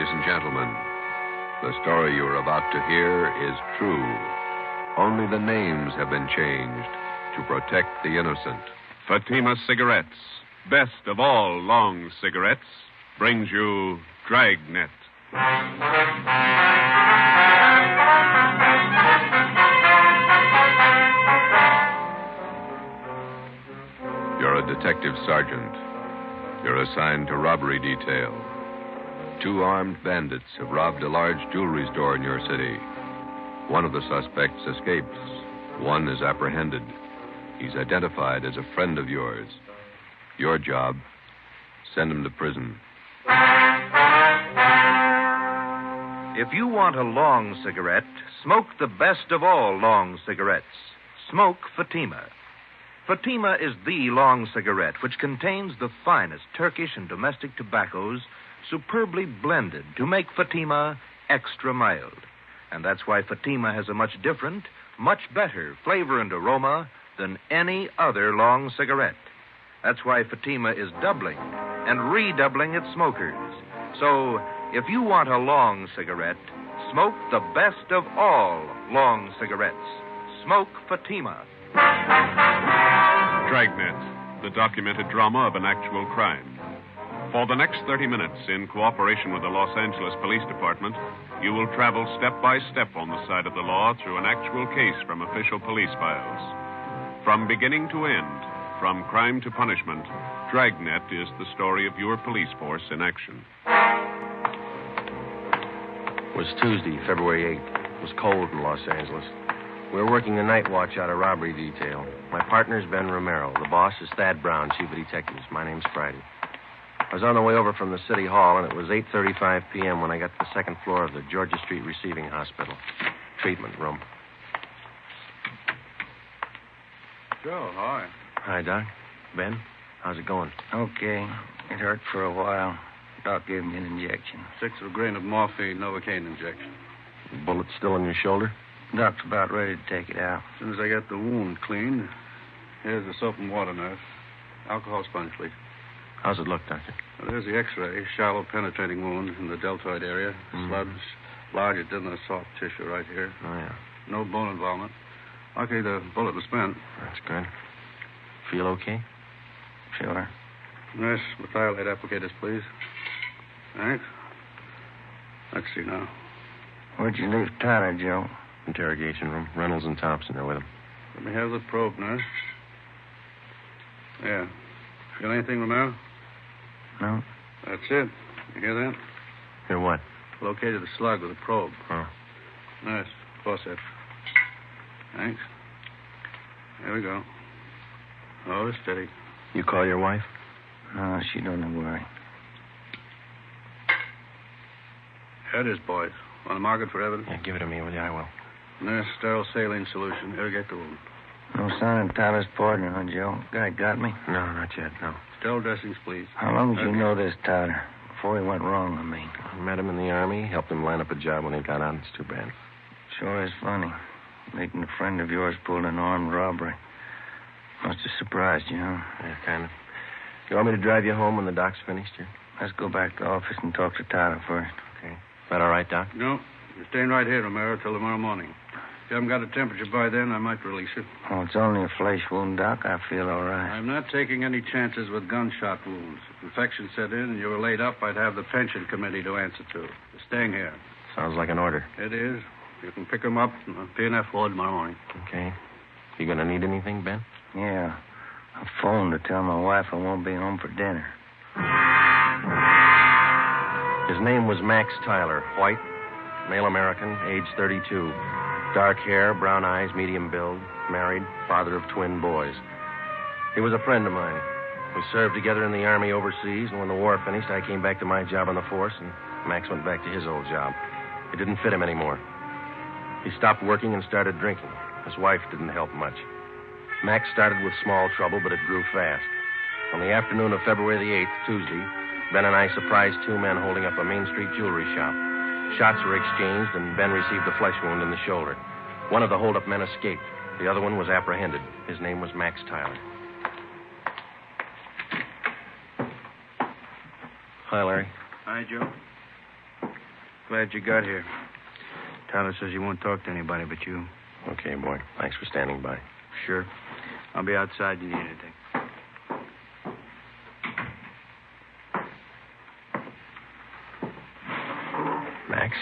ladies and gentlemen. The story you are about to hear is true. Only the names have been changed to protect the innocent. Fatima Cigarettes, best of all long cigarettes, brings you Dragnet. You're a detective sergeant. You're assigned to robbery detail. 2 armed bandits have robbed a large jewelry store in your city. One of the suspects escapes. One is apprehended. He's identified as a friend of yours. Your job, send him to prison. If you want a long cigarette, smoke the best of all long cigarettes. Smoke Fatima. Fatima is the long cigarette which contains the finest Turkish and domestic tobaccos superbly blended to make Fatima extra mild. And that's why Fatima has a much different, much better flavor and aroma than any other long cigarette. That's why Fatima is doubling and redoubling its smokers. So, if you want a long cigarette, smoke the best of all long cigarettes. Smoke Fatima. Dragnet, the documented drama of an actual crime. For the next 30 minutes, in cooperation with the Los Angeles Police Department, you will travel step by step on the side of the law through an actual case from official police files. From beginning to end, from crime to punishment, Dragnet is the story of your police force in action. It was Tuesday, February 8th. It was cold in Los Angeles. We were working the night watch out of robbery detail. My partner's Ben Romero. The boss is Thad Brown, chief of detectives. My name's Friday. I was on the way over from the city hall, and it was 8:35 p.m. when I got to the second floor of the Georgia Street Receiving Hospital. Treatment room. Joe, hi. Hi, Doc. Ben, how's it going? Okay. It hurt for a while. Doc gave me an injection. 1/6 of a grain of morphine, Novocaine injection. Bullet still in your shoulder? Doc's about ready to take it out. As soon as I get the wound cleaned, here's the soap and water, nurse. Alcohol sponge, please. How's it look, Doctor? Well, there's the x-ray. Shallow penetrating wound in the deltoid area. Sludge, larger than the soft tissue right here. Oh, yeah. No bone involvement. Luckily, the bullet was spent. That's good. Feel okay? Sure. Nurse, methylate applicators, please. Thanks. Let's see now. Where'd you leave Tyler, Joe? Interrogation room. Reynolds and Thompson are with him. Let me have the probe, nurse. Yeah. Feel anything, Romero? No. That's it. You hear that? Hear what? Located the slug with a probe. Oh. Nice. Forceps. Thanks. There we go. Oh, steady. You call your wife? No, she don't worry. Here it is, boys. Want to mark it for evidence? Yeah, give it to me, will you? I will. Nurse, sterile saline solution. Irrigate the wound. No sign of Tyler's partner, huh, Joe? Guy got me? No, not yet, no. Sterile dressings, please. How long did you know this Tyler? Before he went wrong, I mean. I met him in the Army, helped him line up a job when he got out. It's too bad. Sure is funny. Meeting a friend of yours pulled an armed robbery. Must have surprised you, huh? Yeah, kind of. You want me to drive you home when the doc's finished here? Let's go back to the office and talk to Tyler first. Okay. Is that all right, Doc? No. You're staying right here, Romero, till tomorrow morning. If you haven't got a temperature by then, I might release you. Oh, it's only a flesh wound, Doc. I feel all right. I'm not taking any chances with gunshot wounds. If infection set in and you were laid up, I'd have the pension committee to answer to. You're staying here. Sounds like an order. It is. You can pick them up in the P&F ward tomorrow morning. Okay. You going to need anything, Ben? Yeah. I phoned to tell my wife I won't be home for dinner. His name was Max Tyler, white, male American, age 32. Dark hair, brown eyes, medium build, married, father of twin boys. He was a friend of mine. We served together in the Army overseas, and when the war finished, I came back to my job on the force, and Max went back to his old job. It didn't fit him anymore. He stopped working and started drinking. His wife didn't help much. Max started with small trouble, but it grew fast. On the afternoon of February the 8th, Tuesday, Ben and I surprised 2 men holding up a Main Street jewelry shop. Shots were exchanged, and Ben received a flesh wound in the shoulder. One of the hold-up men escaped. The other one was apprehended. His name was Max Tyler. Hi, Larry. Hi, Joe. Glad you got here. Tyler says he won't talk to anybody but you. Okay, boy. Thanks for standing by. Sure. I'll be outside if you need anything. Max,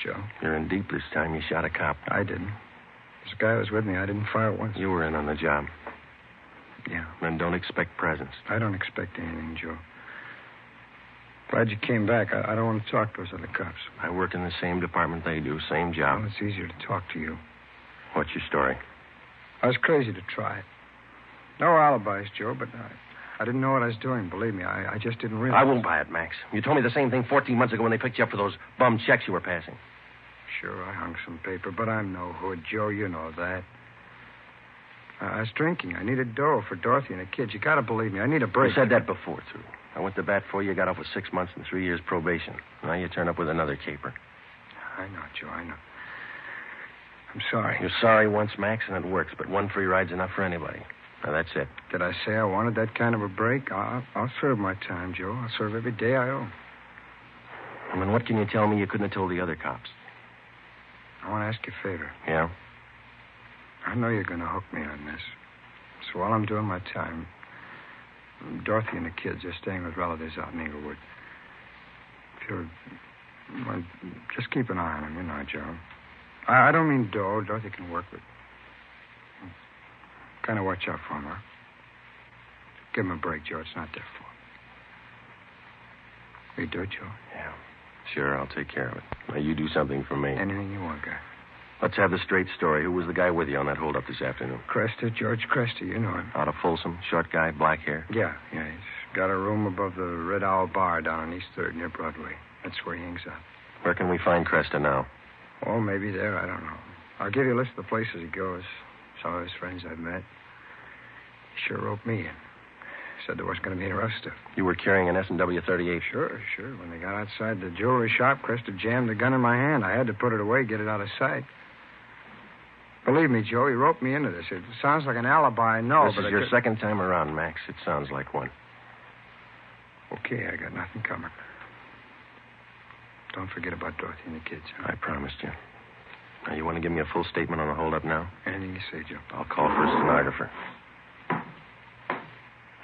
Joe? you're in deep this time. You shot a cop. I didn't. This guy was with me. I didn't fire once. You were in on the job. Yeah. Then don't expect presents. I don't expect anything, Joe. Glad you came back. I don't want to talk to those other cops. I work in the same department they do, same job. Well, it's easier to talk to you. What's your story? I was crazy to try it. No alibis, Joe, but I didn't know what I was doing. Believe me, I just didn't realize. I won't buy it, Max. You told me the same thing 14 months ago when they picked you up for those bum checks you were passing. Sure, I hung some paper, but I'm no hood, Joe. You know that. I was drinking. I needed dough for Dorothy and the kids. You gotta believe me. I need a break. You said that before, too. I went to bat for you. Got off with 6 months and 3 years probation. Now you turn up with another caper. I know, Joe. I know. I'm sorry. You're sorry once, Max, and it works, but one free ride's enough for anybody. Now, that's it. Did I say I wanted that kind of a break? I'll serve my time, Joe. I'll serve every day I owe. And then what can you tell me you couldn't have told the other cops? I want to ask you a favor. Yeah? I know you're going to hook me on this. So while I'm doing my time, Dorothy and the kids are staying with relatives out in Inglewood. If you'll... Well, just keep an eye on them, you know, Joe. I don't mean dough. Dorothy can work with. Kind of watch out for them, huh? Give them a break, Joe. It's not their fault. Will you do it, Joe? Yeah. Sure, I'll take care of it. Now, you do something for me. Anything you want, guy. Let's have the straight story. Who was the guy with you on that holdup this afternoon? Cresta, George Cresta. You know him. Out of Folsom, short guy, black hair? Yeah. He's got a room above the Red Owl Bar down on East 3rd near Broadway. That's where he hangs out. Where can we find Cresta now? Oh, maybe there. I don't know. I'll give you a list of the places he goes. Some of his friends I've met. He sure roped me in. Said there wasn't going to be any rough stuff. You were carrying an S&W 38. Sure. When they got outside the jewelry shop, Cresta jammed the gun in my hand. I had to put it away, get it out of sight. Believe me, Joe, he roped me into this. It sounds like an alibi, I know, This but is your second time around, Max. It sounds like one. Okay, I got nothing coming. Don't forget about Dorothy and the kids. Huh? I promised you. Now, you want to give me a full statement on the holdup now? Anything you say, Joe. I'll call for a stenographer.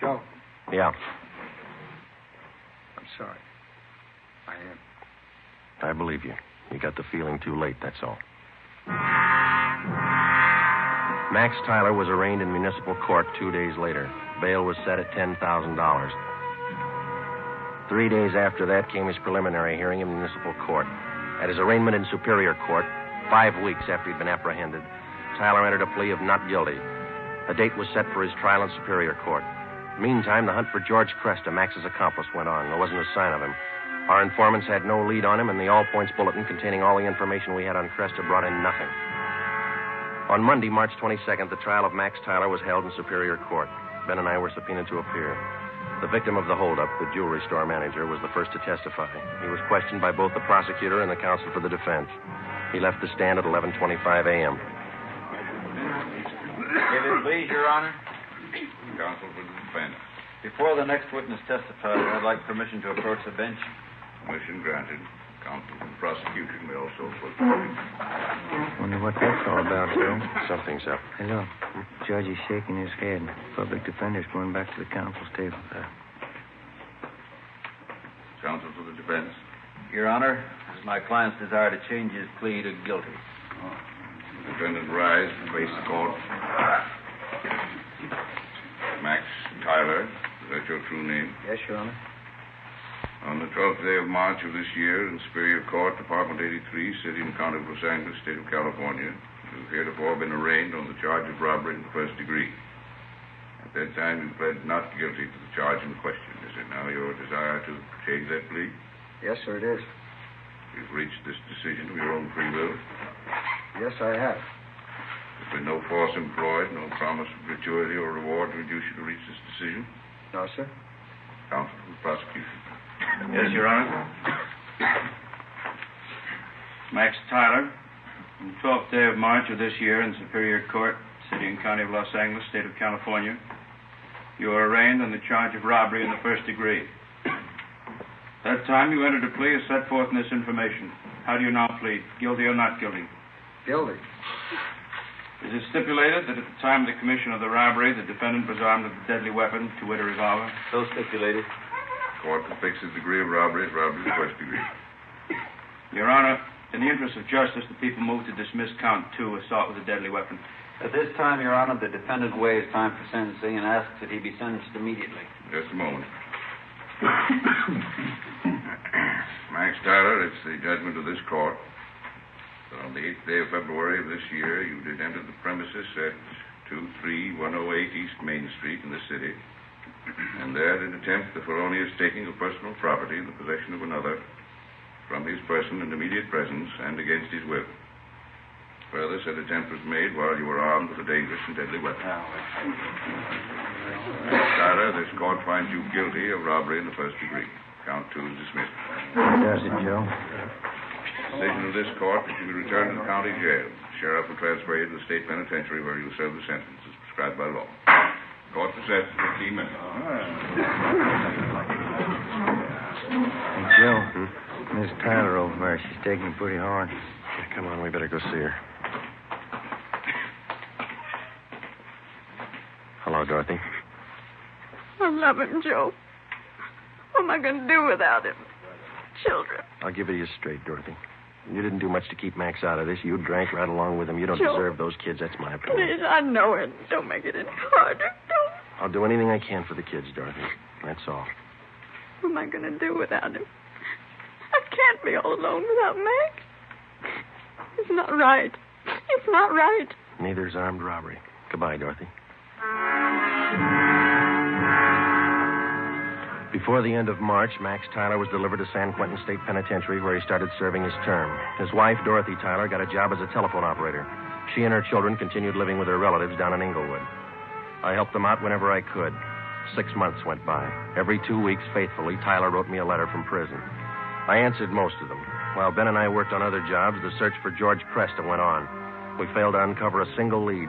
Joe. Yeah. I'm sorry. I am. I believe you. You got the feeling too late, that's all. Max Tyler was arraigned in municipal court 2 days later. Bail was set at $10,000. 3 days after that came his preliminary hearing in municipal court. At his arraignment in Superior Court, 5 weeks after he'd been apprehended, Tyler entered a plea of not guilty. A date was set for his trial in Superior Court. Meantime, the hunt for George Cresta, Max's accomplice, went on. There wasn't a sign of him. Our informants had no lead on him, and the all-points bulletin containing all the information we had on Cresta brought in nothing. On Monday, March 22nd, the trial of Max Tyler was held in Superior Court. Ben and I were subpoenaed to appear. The victim of the holdup, the jewelry store manager, was the first to testify. He was questioned by both the prosecutor and the counsel for the defense. He left the stand at 11:25 a.m. If it please, Your Honor. Counsel for the defense. Before the next witness testifies, I'd like permission to approach the bench. Permission granted. Counsel for the prosecution may also put. Wonder what that's all about, Joe. Something's up. Hello. Judge is shaking his head. Public defender's going back to the counsel's table. Counsel for the defense. Your Honor, it is my client's desire to change his plea to guilty. Defendant rise and face the court. Max Tyler, is that your true name? Yes, Your Honor. On the 12th day of March of this year, in Superior Court, Department 83, City and County of Los Angeles, State of California, you have heretofore been arraigned on the charge of robbery in the first degree. At that time, you pled not guilty to the charge in question. Is it now your desire to change that plea? Yes, sir, it is. You've reached this decision of your own free will? Yes, I have. There's been no force employed, no promise of gratuity or reward to induce you to reach this decision? No, sir. Counsel for the prosecution. Yes, Your Honor. Max Tyler, on the 12th day of March of this year in Superior Court, City and County of Los Angeles, State of California, you are arraigned on the charge of robbery in the first degree. That time you entered a plea as set forth in this information. How do you now plead? Guilty or not guilty? Guilty. Is it stipulated that at the time of the commission of the robbery, the defendant was armed with a deadly weapon, to wit, a revolver? So stipulated. Court will fix the degree of robbery as robbery of the first degree. Your Honor, in the interest of justice, the people move to dismiss count 2, assault with a deadly weapon. At this time, Your Honor, the defendant waives time for sentencing and asks that he be sentenced immediately. Just a moment. Max Tyler, it's the judgment of this court that on the 8th day of February of this year, you did enter the premises at 23108 East Main Street in the city, and there did attempt the felonious taking of personal property in the possession of another from his person and immediate presence and against his will. Further, said attempt was made while you were armed with a dangerous and deadly weapon. Tyler, this court finds you guilty of robbery in the first degree. Count 2 is dismissed. Does it, Joe? Decision of this court that you be returned to the county jail. Sheriff will transfer you to the state penitentiary where you will serve the sentence as prescribed by law. Court is set for 15 minutes. Hey, Joe, Miss Tyler over there, she's taking it pretty hard. Yeah, come on, we better go see her. Hello, Dorothy. I love him, Joe. What am I going to do without him? Children. I'll give it to you straight, Dorothy. You didn't do much to keep Max out of this. You drank right along with him. You don't Joe, deserve those kids. That's my opinion. Please, I know it. Don't make it any harder. Don't. I'll do anything I can for the kids, Dorothy. That's all. What am I going to do without him? I can't be all alone without Max. It's not right. It's not right. Neither's armed robbery. Goodbye, Dorothy. Before the end of March, Max Tyler was delivered to San Quentin State Penitentiary, where he started serving his term. His wife, Dorothy Tyler, got a job as a telephone operator. She and her children continued living with their relatives down in Inglewood. I helped them out whenever I could. 6 months went by. Every 2 weeks, faithfully, Tyler wrote me a letter from prison. I answered most of them. While Ben and I worked on other jobs, the search for George Cresta went on. We failed to uncover a single lead.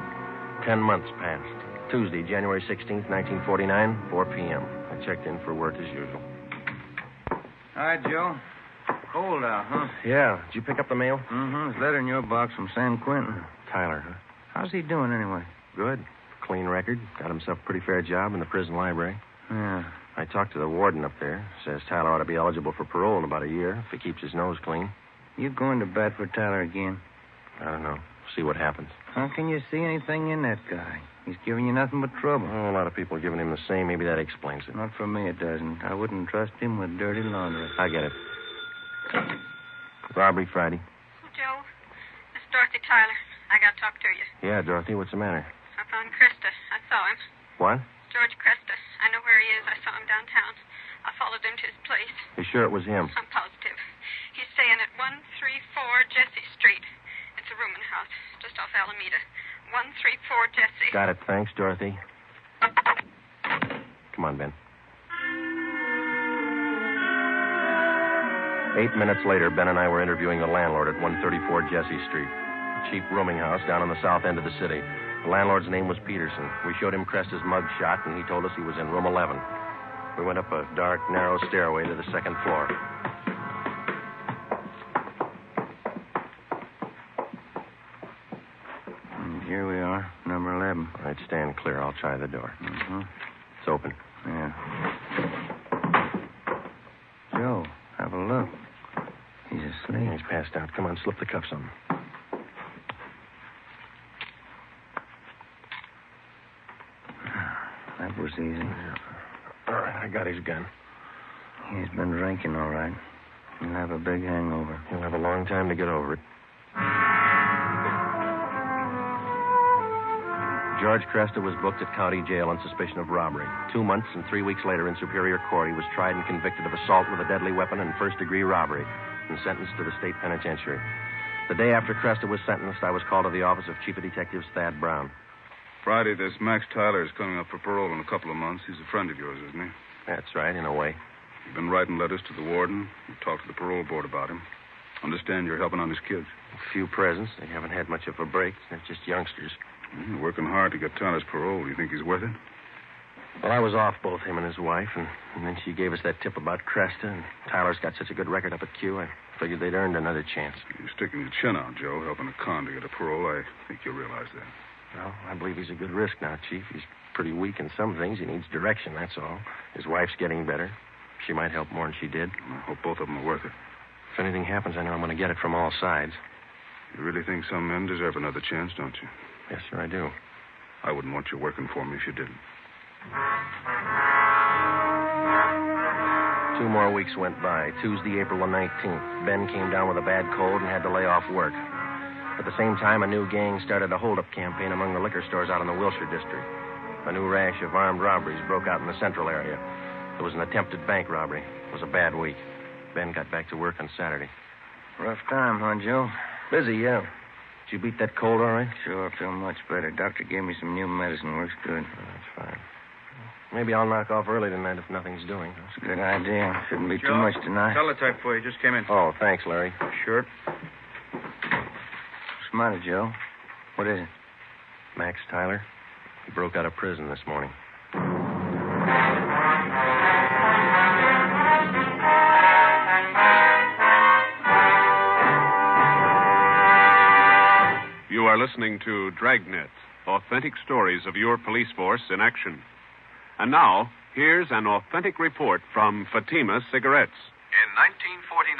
10 months passed. Tuesday, January 16th, 1949, 4 p.m. I checked in for work as usual. Hi, Joe. Cold out, huh? Yeah. Did you pick up the mail? Mm-hmm. There's a letter in your box from San Quentin. Tyler, huh? How's he doing anyway? Good. Clean record. Got himself a pretty fair job in the prison library. Yeah. I talked to the warden up there. Says Tyler ought to be eligible for parole in about a year if he keeps his nose clean. You going to bat for Tyler again? I don't know. See what happens. How can you see anything in that guy? He's giving you nothing but trouble. Oh, a lot of people are giving him the same. Maybe that explains it. Not for me, it doesn't. I wouldn't trust him with dirty laundry. I get it. Robbery Friday. Joe, this is Dorothy Tyler. I got to talk to you. Yeah, Dorothy, what's the matter? I found Cresta. I saw him. What? George Cresta. I know where he is. I saw him downtown. I followed him to his place. You sure it was him? I'm positive. He's staying at 134 Jesse Street. It's a rooming house just off Alameda. 134 Jesse. Got it. Thanks, Dorothy. Come on, Ben. 8 minutes later, Ben and I were interviewing the landlord at 134 Jesse Street, a cheap rooming house down on the south end of the city. The landlord's name was Peterson. We showed him Cresta's mug shot, and he told us he was in room 11. We went up a dark, narrow stairway to the second floor. And here we are, number 11. All right, stand clear. I'll try the door. Mm-hmm. It's open. Yeah. Joe, have a look. He's asleep. He's passed out. Come on, slip the cuffs on him. That was easy. All right, I got his gun. He's been drinking, all right. He'll have a big hangover. He'll have a long time to get over it. George Cresta was booked at county jail on suspicion of robbery. 2 months and 3 weeks later in Superior Court, he was tried and convicted of assault with a deadly weapon and first-degree robbery and sentenced to the state penitentiary. The day after Cresta was sentenced, I was called to the office of Chief of Detectives Thad Brown. Friday, this Max Tyler is coming up for parole in a couple of months. He's a friend of yours, isn't he? That's right, in a way. You've been writing letters to the warden. You've talked to the parole board about him. Understand you're helping on his kids. A few presents. They haven't had much of a break. They're just youngsters. You're working hard to get Tyler's parole. Do you think he's worth it? Well, I was off both him and his wife, and then she gave us that tip about Cresta, and Tyler's got such a good record up at Q, I figured they'd earned another chance. You're sticking your chin out, Joe, helping a con to get a parole. I think you'll realize that. Well, I believe he's a good risk now, Chief. He's pretty weak in some things. He needs direction, that's all. His wife's getting better. She might help more than she did. I hope both of them are worth it. If anything happens, I know I'm going to get it from all sides. You really think some men deserve another chance, don't you? Yes, sir, I do. I wouldn't want you working for me if you didn't. 2 more weeks went by. Tuesday, April the 19th. Ben came down with a bad cold and had to lay off work. At the same time, a new gang started a hold-up campaign among the liquor stores out in the Wilshire district. A new rash of armed robberies broke out in the central area. There was an attempted bank robbery. It was a bad week. Ben got back to work on Saturday. Rough time, huh, Joe? Busy, yeah. Did you beat that cold all right? Sure, I feel much better. Doctor gave me some new medicine. Works good. Oh, that's fine. Maybe I'll knock off early tonight if nothing's doing. That's a good idea. Shouldn't be Joe, too much tonight. Teletype for you. Just came in. Oh, thanks, Larry. Sure. What's the matter, Joe? What is it? Max Tyler. He broke out of prison this morning. You are listening to Dragnet, authentic stories of your police force in action. And now, here's an authentic report from Fatima Cigarettes. In 1949,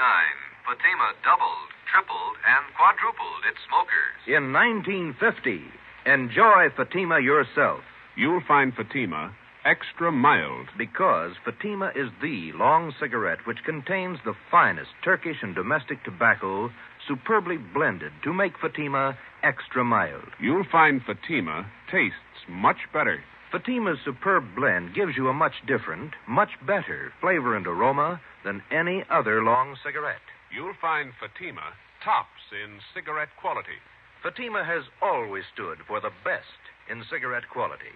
Fatima doubled, tripled, and quadrupled its smokers. In 1950, enjoy Fatima yourself. You'll find Fatima extra mild. Because Fatima is the long cigarette which contains the finest Turkish and domestic tobacco superbly blended to make Fatima extra mild. You'll find Fatima tastes much better. Fatima's superb blend gives you a much different, much better flavor and aroma than any other long cigarette. You'll find Fatima tops in cigarette quality. Fatima has always stood for the best in cigarette quality.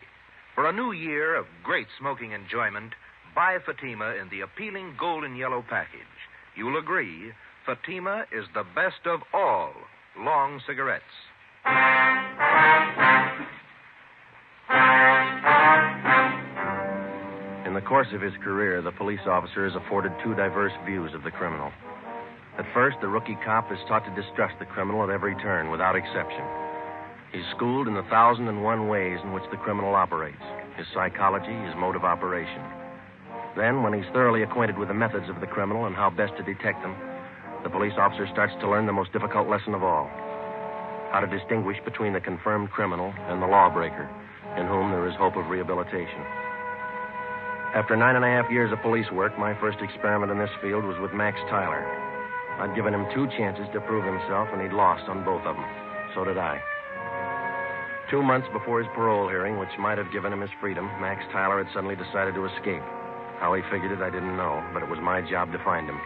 For a new year of great smoking enjoyment, buy Fatima in the appealing golden yellow package. You'll agree, Fatima is the best of all long cigarettes. In the course of his career, the police officer is afforded 2 diverse views of the criminal. At first, the rookie cop is taught to distrust the criminal at every turn, without exception. He's schooled in the 1,001 ways in which the criminal operates, his psychology, his mode of operation. Then, when he's thoroughly acquainted with the methods of the criminal and how best to detect them, the police officer starts to learn the most difficult lesson of all: how to distinguish between the confirmed criminal and the lawbreaker, in whom there is hope of rehabilitation. After 9.5 years of police work, my first experiment in this field was with Max Tyler. I'd given him 2 chances to prove himself, and he'd lost on both of them. So did I. 2 months before his parole hearing, which might have given him his freedom, Max Tyler had suddenly decided to escape. How he figured it, I didn't know, but it was my job to find him.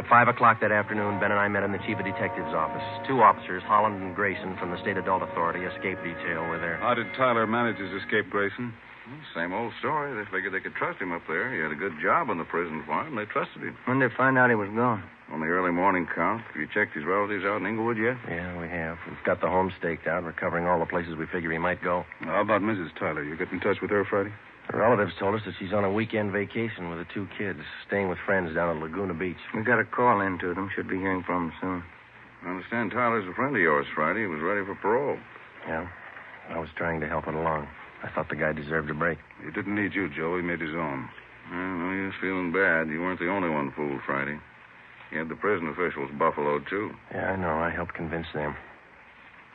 At 5 o'clock that afternoon, Ben and I met in the chief of detective's office. 2 officers, Holland and Grayson, from the State Adult Authority Escape Detail, were there. How did Tyler manage his escape, Grayson? Same old story. They figured they could trust him up there. He had a good job on the prison farm. They trusted him. When did they find out he was gone? On the early morning count. Have you checked his relatives out in Inglewood yet? Yeah, we have. We've got the home staked out. We're covering all the places we figure he might go. How about Mrs. Tyler? You get in touch with her Friday? Her relatives told us that she's on a weekend vacation with the 2 kids, staying with friends down at Laguna Beach. We got a call in to them. Should be hearing from them soon. I understand Tyler's a friend of yours, Friday. He was ready for parole. Yeah, I was trying to help it along. I thought the guy deserved a break. He didn't need you, Joe. He made his own. I know he was feeling bad. You weren't the only one fooled Friday. He had the prison officials buffaloed, too. Yeah, I know. I helped convince them.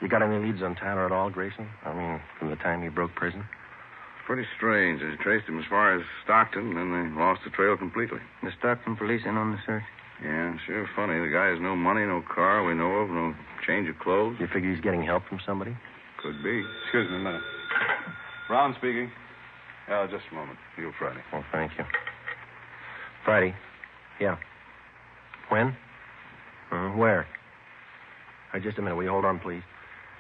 You got any leads on Tyler at all, Grayson? I mean, from the time he broke prison? Pretty strange. They traced him as far as Stockton, then they lost the trail completely. The Stockton police in on the search? Yeah, sure funny. The guy has no money, no car we know of, no change of clothes. You figure he's getting help from somebody? Could be. Excuse me a minute. Brown speaking. Yeah, just a moment. You, Friday. Oh, thank you. Friday? Yeah. When? Where? Just a minute. Will you hold on, please?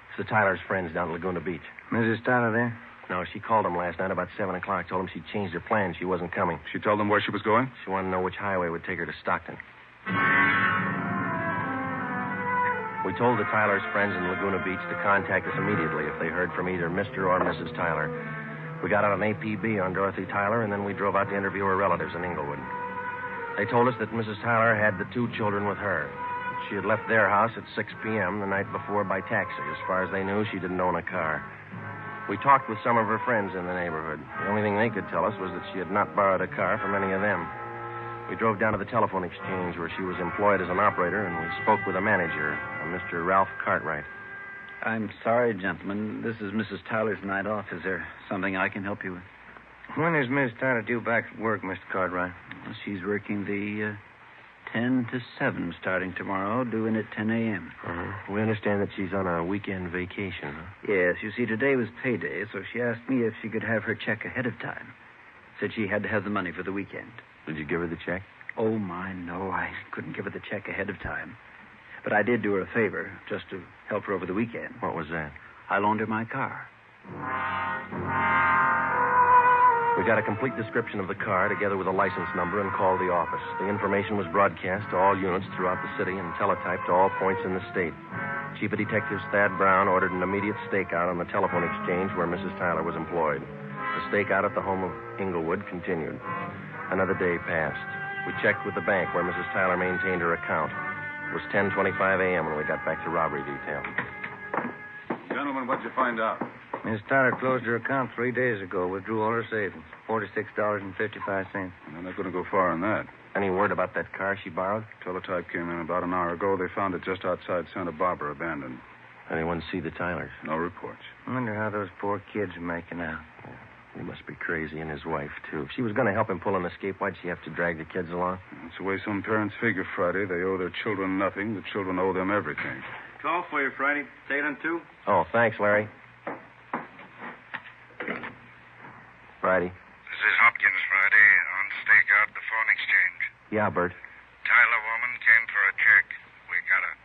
It's the Tyler's friends down at Laguna Beach. Mrs. Tyler there? No, she called him last night about 7 o'clock. Told him she'd changed her plans. She wasn't coming. She told them where she was going? She wanted to know which highway would take her to Stockton. We told the Tyler's friends in Laguna Beach to contact us immediately if they heard from either Mr. or Mrs. Tyler. We got out an APB on Dorothy Tyler, and then we drove out to interview her relatives in Inglewood. They told us that Mrs. Tyler had the 2 children with her. She had left their house at 6 p.m. the night before by taxi. As far as they knew, she didn't own a car. We talked with some of her friends in the neighborhood. The only thing they could tell us was that she had not borrowed a car from any of them. We drove down to the telephone exchange where she was employed as an operator, and we spoke with a manager, a Mr. Ralph Cartwright. I'm sorry, gentlemen. This is Mrs. Tyler's night off. Is there something I can help you with? When is Miss Tyler due back at work, Mr. Cartwright? Well, she's working the 10 to 7 starting tomorrow, due in at 10 a.m. Uh-huh. We understand that she's on a weekend vacation, huh? Yes, you see, today was payday, so she asked me if she could have her check ahead of time. Said she had to have the money for the weekend. Did you give her the check? Oh, my, no. I couldn't give her the check ahead of time. But I did do her a favor, just to help her over the weekend. What was that? I loaned her my car. We got a complete description of the car together with a license number and called the office. The information was broadcast to all units throughout the city and teletyped to all points in the state. Chief of Detectives Thad Brown ordered an immediate stakeout on the telephone exchange where Mrs. Tyler was employed. The stakeout at the home of Inglewood continued. Another day passed. We checked with the bank where Mrs. Tyler maintained her account. It was 10:25 a.m. when we got back to robbery detail. Gentlemen, what'd you find out? Miss Tyler closed her account 3 days ago, withdrew all her savings, $46.55. Well, they're not going to go far on that. Any word about that car she borrowed? Teletype came in about an hour ago. They found it just outside Santa Barbara, abandoned. Anyone see the Tylers? No reports. I wonder how those poor kids are making out. He must be crazy, and his wife, too. If she was going to help him pull an escape, why'd she have to drag the kids along? That's the way some parents figure, Friday. They owe their children nothing. The children owe them everything. Call for you, Friday. Take it on 2. Oh, thanks, Larry. Friday. This is Hopkins, Friday, on stakeout at the phone exchange. Yeah, Bert. Tyler woman came for a check. We got her.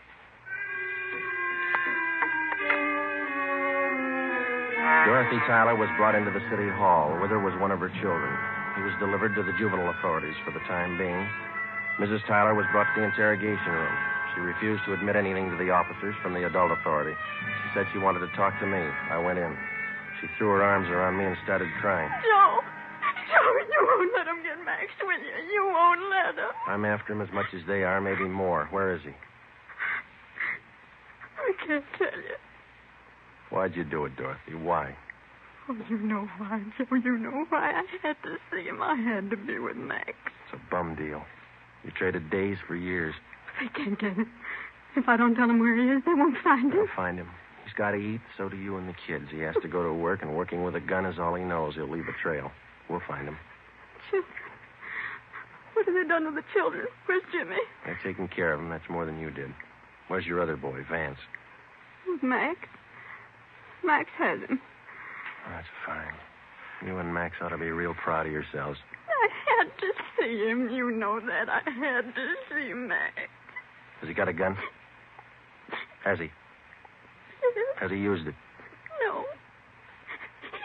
Dorothy Tyler was brought into the city hall. With her was one of her children. He was delivered to the juvenile authorities for the time being. Mrs. Tyler was brought to the interrogation room. She refused to admit anything to the officers from the adult authority. She said she wanted to talk to me. I went in. She threw her arms around me and started crying. Joe, you won't let him get Max, will you? You won't let him. I'm after him as much as they are, maybe more. Where is he? I can't tell you. Why'd you do it, Dorothy? Why? Oh, you know why, Joe. You know why. I had to see him. I had to be with Max. It's a bum deal. You traded days for years. They can't get him. If I don't tell them where he is, they won't find him. They'll find him. He's got to eat, so do you and the kids. He has to go to work, and working with a gun is all he knows. He'll leave a trail. We'll find him. Children. What have they done with the children? Where's Jimmy? They're taking care of him. That's more than you did. Where's your other boy, Vance? Max. Max has him. That's fine. You and Max ought to be real proud of yourselves. I had to see him. You know that. I had to see Max. Has he got a gun? Has he? Has he used it? No.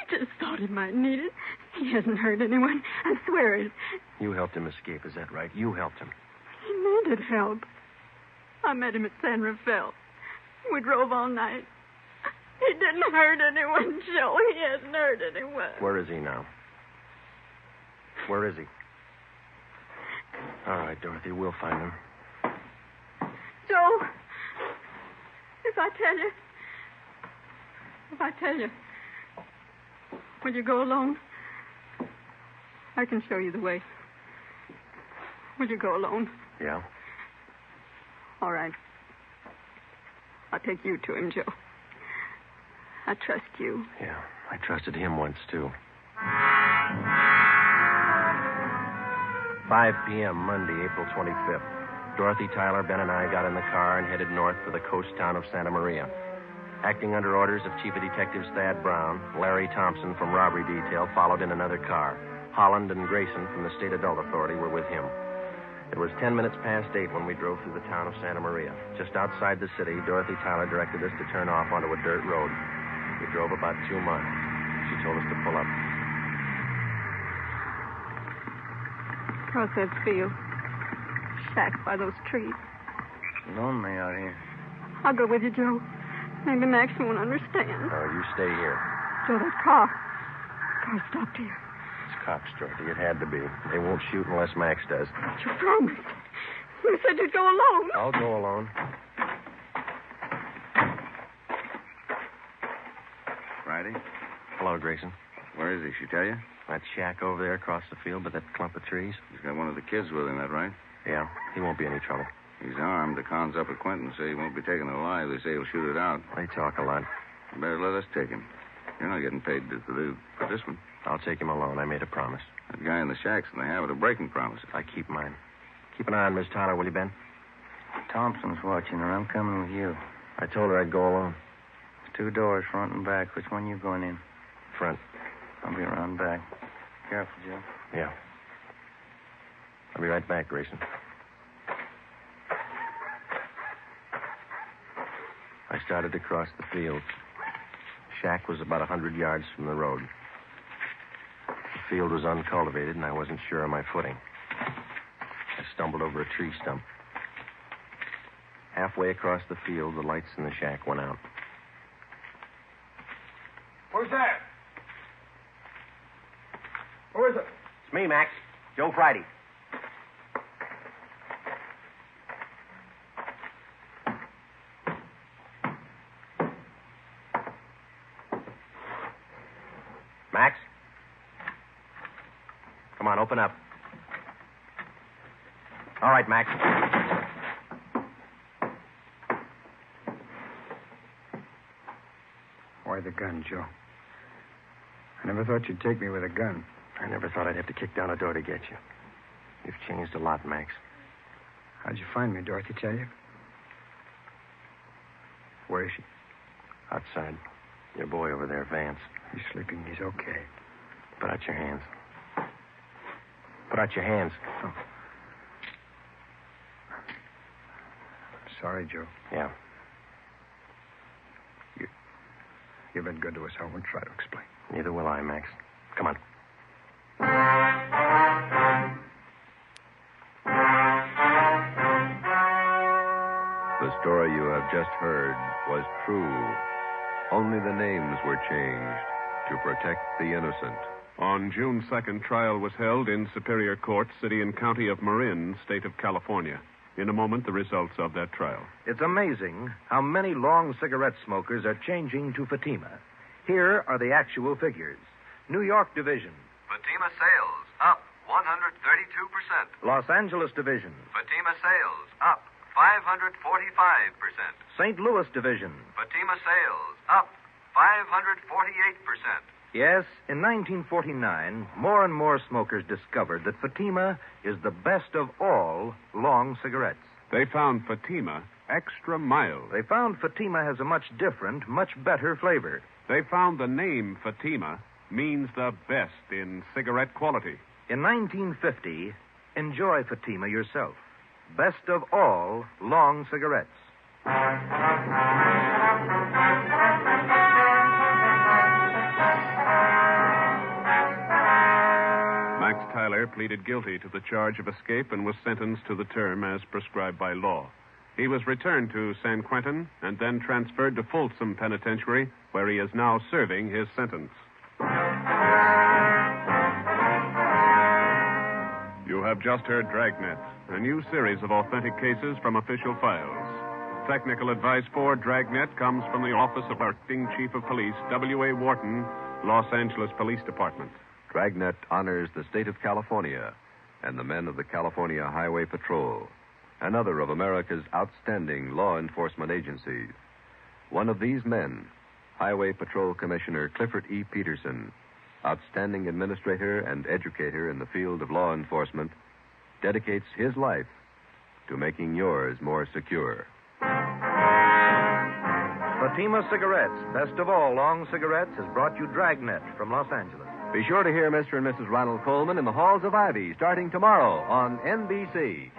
He just thought he might need it. He hasn't hurt anyone. I swear it. You helped him escape, is that right? You helped him. He needed help. I met him at San Rafael. We drove all night. He didn't hurt anyone, Joe. He hasn't hurt anyone. Where is he now? Where is he? All right, Dorothy, we'll find him. Joe, if I tell you, will you go alone? I can show you the way. Will you go alone? Yeah. All right. I'll take you to him, Joe. I trust you. Yeah, I trusted him once, too. 5 p.m., Monday, April 25th. Dorothy Tyler, Ben, and I got in the car and headed north for the coast town of Santa Maria. Acting under orders of Chief of Detectives Thad Brown, Larry Thompson from Robbery Detail followed in another car. Holland and Grayson from the State Adult Authority were with him. It was 10 minutes past 8 when we drove through the town of Santa Maria. Just outside the city, Dorothy Tyler directed us to turn off onto a dirt road. We drove about 2 miles. She told us to pull up. Across that field. Shack by those trees. Lonely out here. I'll go with you, Joe. Maybe Max won't understand. You stay here. Joe, that car car stopped here. It's cops, Dorothy. It had to be. They won't shoot unless Max does. But you promised. You said you'd go alone. I'll go alone. Friday? Hello, Grayson. Where is he? She tell you? That shack over there across the field by that clump of trees. He's got one of the kids with him, that right? Yeah, he won't be any trouble. He's armed. The cons up at Quentin say he won't be taken alive. They say he'll shoot it out. They talk a lot. You better let us take him. You're not getting paid for this one. I'll take him alone. I made a promise. That guy in the shack's in the habit of breaking promises. I keep mine. Keep an eye on Miss Tyler, will you, Ben? Thompson's watching her. I'm coming with you. I told her I'd go alone. There's 2 doors, front and back. Which one you going in? Front. I'll be around back. Careful, Joe. Yeah. I'll be right back, Grayson. I started to cross the field. The shack was about 100 yards from the road. The field was uncultivated, and I wasn't sure of my footing. I stumbled over a tree stump. Halfway across the field, the lights in the shack went out. Who's that? Who is it? It's me, Max. Joe Friday. Max? Come on, open up. All right, Max. Why the gun, Joe? I never thought you'd take me with a gun. I never thought I'd have to kick down a door to get you. You've changed a lot, Max. How'd you find me, Dorothy tell you? Where is she? Outside. Your boy over there, Vance. He's sleeping. He's okay. Put out your hands. Put out your hands. Oh. I'm sorry, Joe. Yeah. You've been good to us. I won't try to explain. Neither will I, Max. Come on. The story you have just heard was true. Only the names were changed to protect the innocent. On June 2nd, trial was held in Superior Court, City and County of Marin, State of California. In a moment, the results of that trial. It's amazing how many long cigarette smokers are changing to Fatima. Here are the actual figures. New York Division. Fatima sales up 132%. Los Angeles Division. Fatima sales up 545%. St. Louis Division. Fatima sales up 548%. Yes, in 1949, more and more smokers discovered that Fatima is the best of all long cigarettes. They found Fatima extra mild. They found Fatima has a much different, much better flavor. They found the name Fatima means the best in cigarette quality. In 1950, enjoy Fatima yourself. Best of all long cigarettes. Max Tyler pleaded guilty to the charge of escape and was sentenced to the term as prescribed by law. He was returned to San Quentin and then transferred to Folsom Penitentiary, where he is now serving his sentence. You have just heard Dragnet, a new series of authentic cases from official files. Technical advice for Dragnet comes from the Office of Acting Chief of Police, W.A. Wharton, Los Angeles Police Department. Dragnet honors the state of California and the men of the California Highway Patrol, another of America's outstanding law enforcement agencies. One of these men, Highway Patrol Commissioner Clifford E. Peterson, outstanding administrator and educator in the field of law enforcement, dedicates his life to making yours more secure. Fatima Cigarettes, best of all long cigarettes, has brought you Dragnet from Los Angeles. Be sure to hear Mr. and Mrs. Ronald Coleman in the Halls of Ivy starting tomorrow on NBC.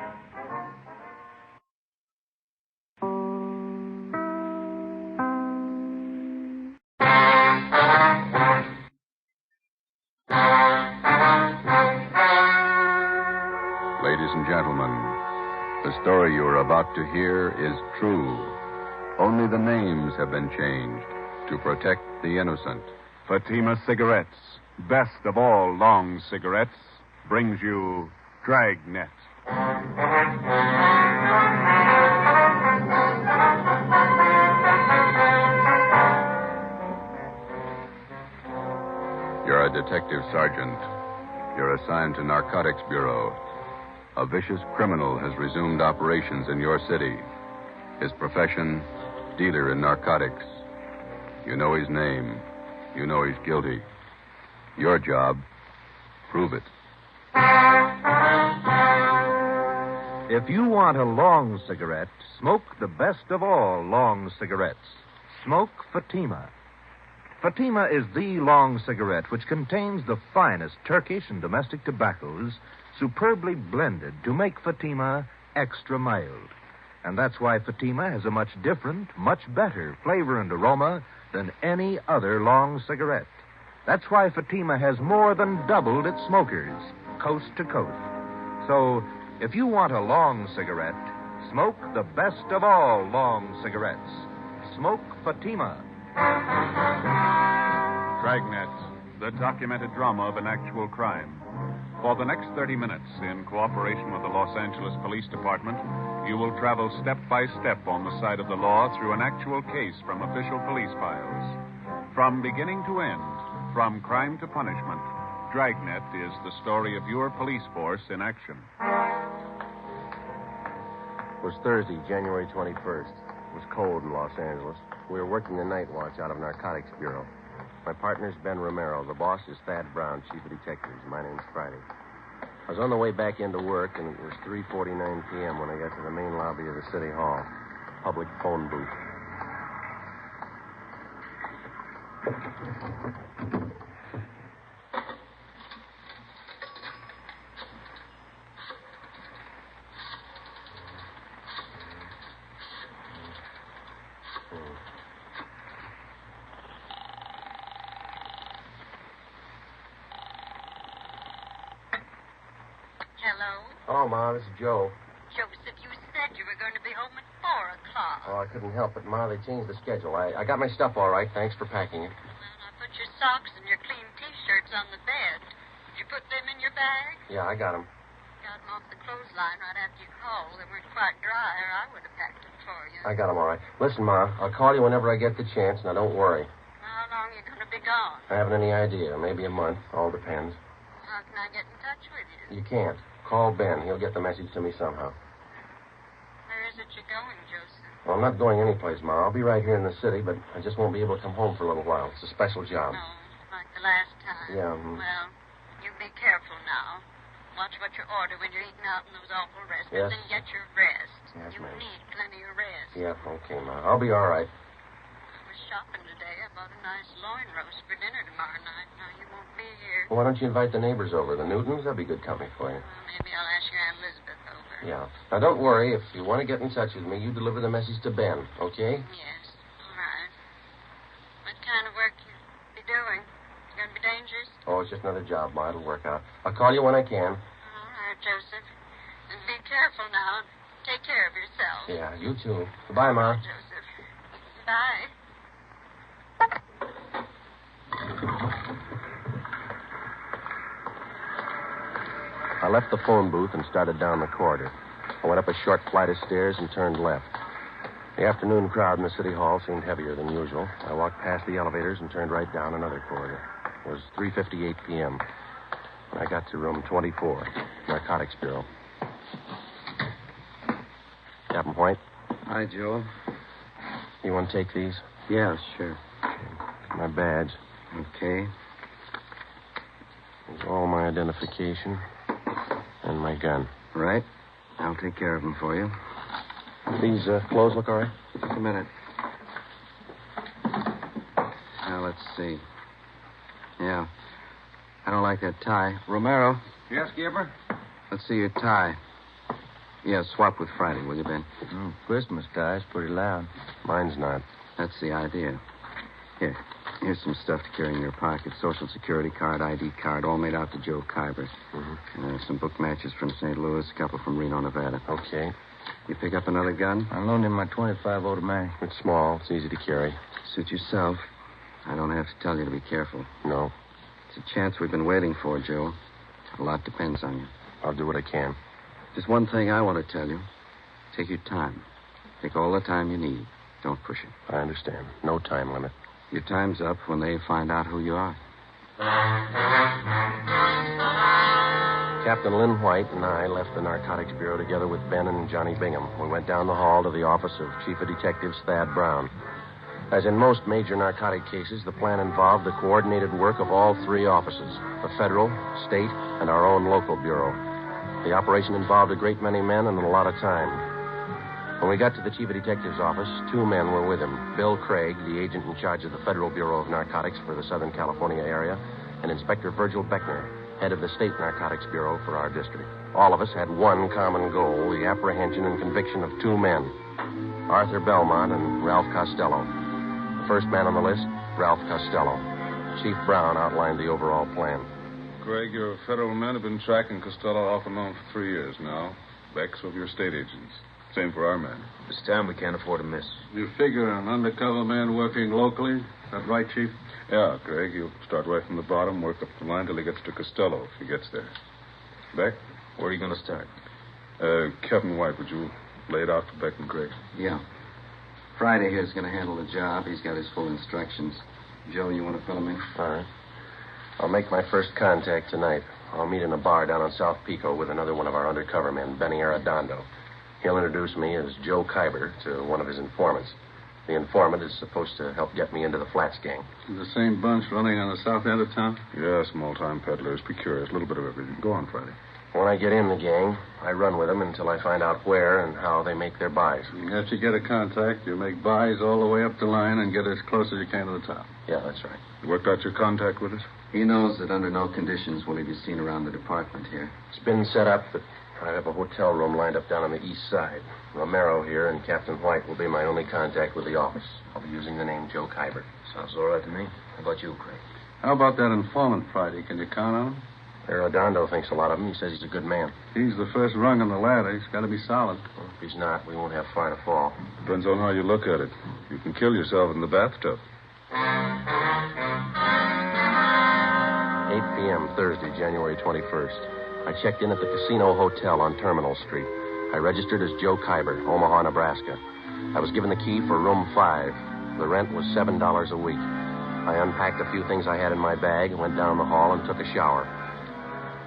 Ladies and gentlemen, the story you are about to hear is true. Only the names have been changed to protect the innocent. Fatima Cigarettes, best of all long cigarettes, brings you Dragnet. You're a detective sergeant. You're assigned to Narcotics Bureau. A vicious criminal has resumed operations in your city. His profession, dealer in narcotics. You know his name. You know he's guilty. Your job, prove it. If you want a long cigarette, smoke the best of all long cigarettes. Smoke Fatima. Fatima is the long cigarette which contains the finest Turkish and domestic tobaccos superbly blended to make Fatima extra mild. And that's why Fatima has a much different, much better flavor and aroma than any other long cigarette. That's why Fatima has more than doubled its smokers, coast to coast. So, if you want a long cigarette, smoke the best of all long cigarettes. Smoke Fatima. Dragnet, the documented drama of an actual crime. For the next 30 minutes, in cooperation with the Los Angeles Police Department, you will travel step by step on the side of the law through an actual case from official police files. From beginning to end, from crime to punishment, Dragnet is the story of your police force in action. It was Thursday, January 21st. It was cold in Los Angeles. We were working the night watch out of Narcotics Bureau. My partner's Ben Romero. The boss is Thad Brown, chief of detectives. My name's Friday. I was on the way back into work, and it was 3:49 p.m. when I got to the main lobby of the city hall. Public phone booth. Oh, Ma, this is Joe. Joseph, you said you were going to be home at 4 o'clock. Oh, I couldn't help it, Ma. They changed the schedule. I got my stuff all right. Thanks for packing it. Well, I put your socks and your clean T-shirts on the bed. Did you put them in your bag? Yeah, I got them. Got them off the clothesline right after you called. They weren't quite dry, or I would have packed them for you. I got them all right. Listen, Ma, I'll call you whenever I get the chance. Now, don't worry. How long are you going to be gone? I haven't any idea. Maybe a month. All depends. How can I get in touch with you? You can't. Call Ben. He'll get the message to me somehow. Where is it you're going, Joseph? Well, I'm not going anyplace, Ma. I'll be right here in the city, but I just won't be able to come home for a little while. It's a special job. No, like the last time. Yeah. Well, you be careful now. Watch what you order when you're eating out in those awful restaurants, Yes. and get your rest. Yes, you ma'am. need plenty of rest. Yeah, okay, Ma. I'll be all right. I was shopping today. I bought a nice loin roast for dinner tomorrow night. Now, you won't be here. Well, why don't you invite the neighbors over? The Newtons? That'd be good company for you. Well, maybe I'll ask your Aunt Elizabeth over. Yeah. Now, don't worry. If you want to get in touch with me, you deliver the message to Ben, okay? Yes, all right. What kind of work you be doing? You going to be dangerous? Oh, it's just another job, Ma. It'll work out. I'll call you when I can. All right, Joseph. And be careful now. Take care of yourself. Yeah, you too. Goodbye, Ma. Joseph. Bye. I left the phone booth and started down the corridor. I went up a short flight of stairs and turned left. The afternoon crowd in the city hall seemed heavier than usual. I walked past the elevators and turned right down another corridor. It was 3:58 p.m. when I got to room 24, Narcotics Bureau. Captain White? Hi, Joe. You want to take these? Yeah, sure. My badge. Okay. There's all my identification and my gun. Right. I'll take care of them for you. These clothes look all right? Just a minute. Now, let's see. Yeah. I don't like that tie. Romero. Yes, Gibber? Let's see your tie. Yeah, swap with Friday, will you, Ben? Christmas tie's pretty loud. Mine's not. That's the idea. Here's some stuff to carry in your pocket. Social Security card, ID card, all made out to Joe Kybers. Mm-hmm. Some book matches from St. Louis, a couple from Reno, Nevada. Okay. You pick up another gun? I loaned him my .25 automatic. It's small. It's easy to carry. Suit yourself. I don't have to tell you to be careful. No. It's a chance we've been waiting for, Joe. A lot depends on you. I'll do what I can. Just one thing I want to tell you. Take your time. Take all the time you need. Don't push it. I understand. No time limit. Your time's up when they find out who you are. Captain Lynn White and I left the Narcotics Bureau together with Ben and Johnny Bingham. We went down the hall to the office of Chief of Detectives Thad Brown. As in most major narcotic cases, the plan involved the coordinated work of all three offices, the federal, state, and our own local bureau. The operation involved a great many men and a lot of time. When we got to the Chief of Detectives' office, two men were with him. Bill Craig, the agent in charge of the Federal Bureau of Narcotics for the Southern California area, and Inspector Virgil Beckner, head of the State Narcotics Bureau for our district. All of us had one common goal, the apprehension and conviction of two men, Arthur Belmont and Ralph Costello. The first man on the list, Ralph Costello. Chief Brown outlined the overall plan. Greg, your federal men have been tracking Costello off and on for 3 years now. Beck's of your state agents. Same for our men. This time we can't afford to miss. You figure an undercover man working locally? Is that right, Chief? Yeah, Greg, he'll start right from the bottom, work up the line till he gets to Costello, if he gets there. Beck? Where are you going to start? Captain White, would you lay it out for Beck and Greg? Yeah. Friday here's going to handle the job. He's got his full instructions. Joe, you want to fill him in? All right. I'll make my first contact tonight. I'll meet in a bar down on South Pico with another one of our undercover men, Benny Arredondo. He'll introduce me as Joe Kyber to one of his informants. The informant is supposed to help get me into the Flats gang. The same bunch running on the south end of town? Yeah, small-time peddlers. Be curious. A little bit of everything. Go on, Friday. When I get in the gang, I run with them until I find out where and how they make their buys. After you get a contact, you make buys all the way up the line and get as close as you can to the top. Yeah, that's right. You worked out your contact with us? He knows that under no conditions will he be seen around the department here. It's been set up, but I have a hotel room lined up down on the east side. Romero here and Captain White will be my only contact with the office. I'll be using the name Joe Kyber. Sounds all right to me. How about you, Craig? How about that informant, Friday? Can you count on him? Arredondo thinks a lot of him. He says he's a good man. He's the first rung on the ladder. He's got to be solid. Well, if he's not, we won't have far to fall. Depends on how you look at it. You can kill yourself in the bathtub. 8 p.m., Thursday, January 21st. I checked in at the Casino Hotel on Terminal Street. I registered as Joe Kyber, Omaha, Nebraska. I was given the key for room 5. The rent was $7 a week. I unpacked a few things I had in my bag and went down the hall and took a shower.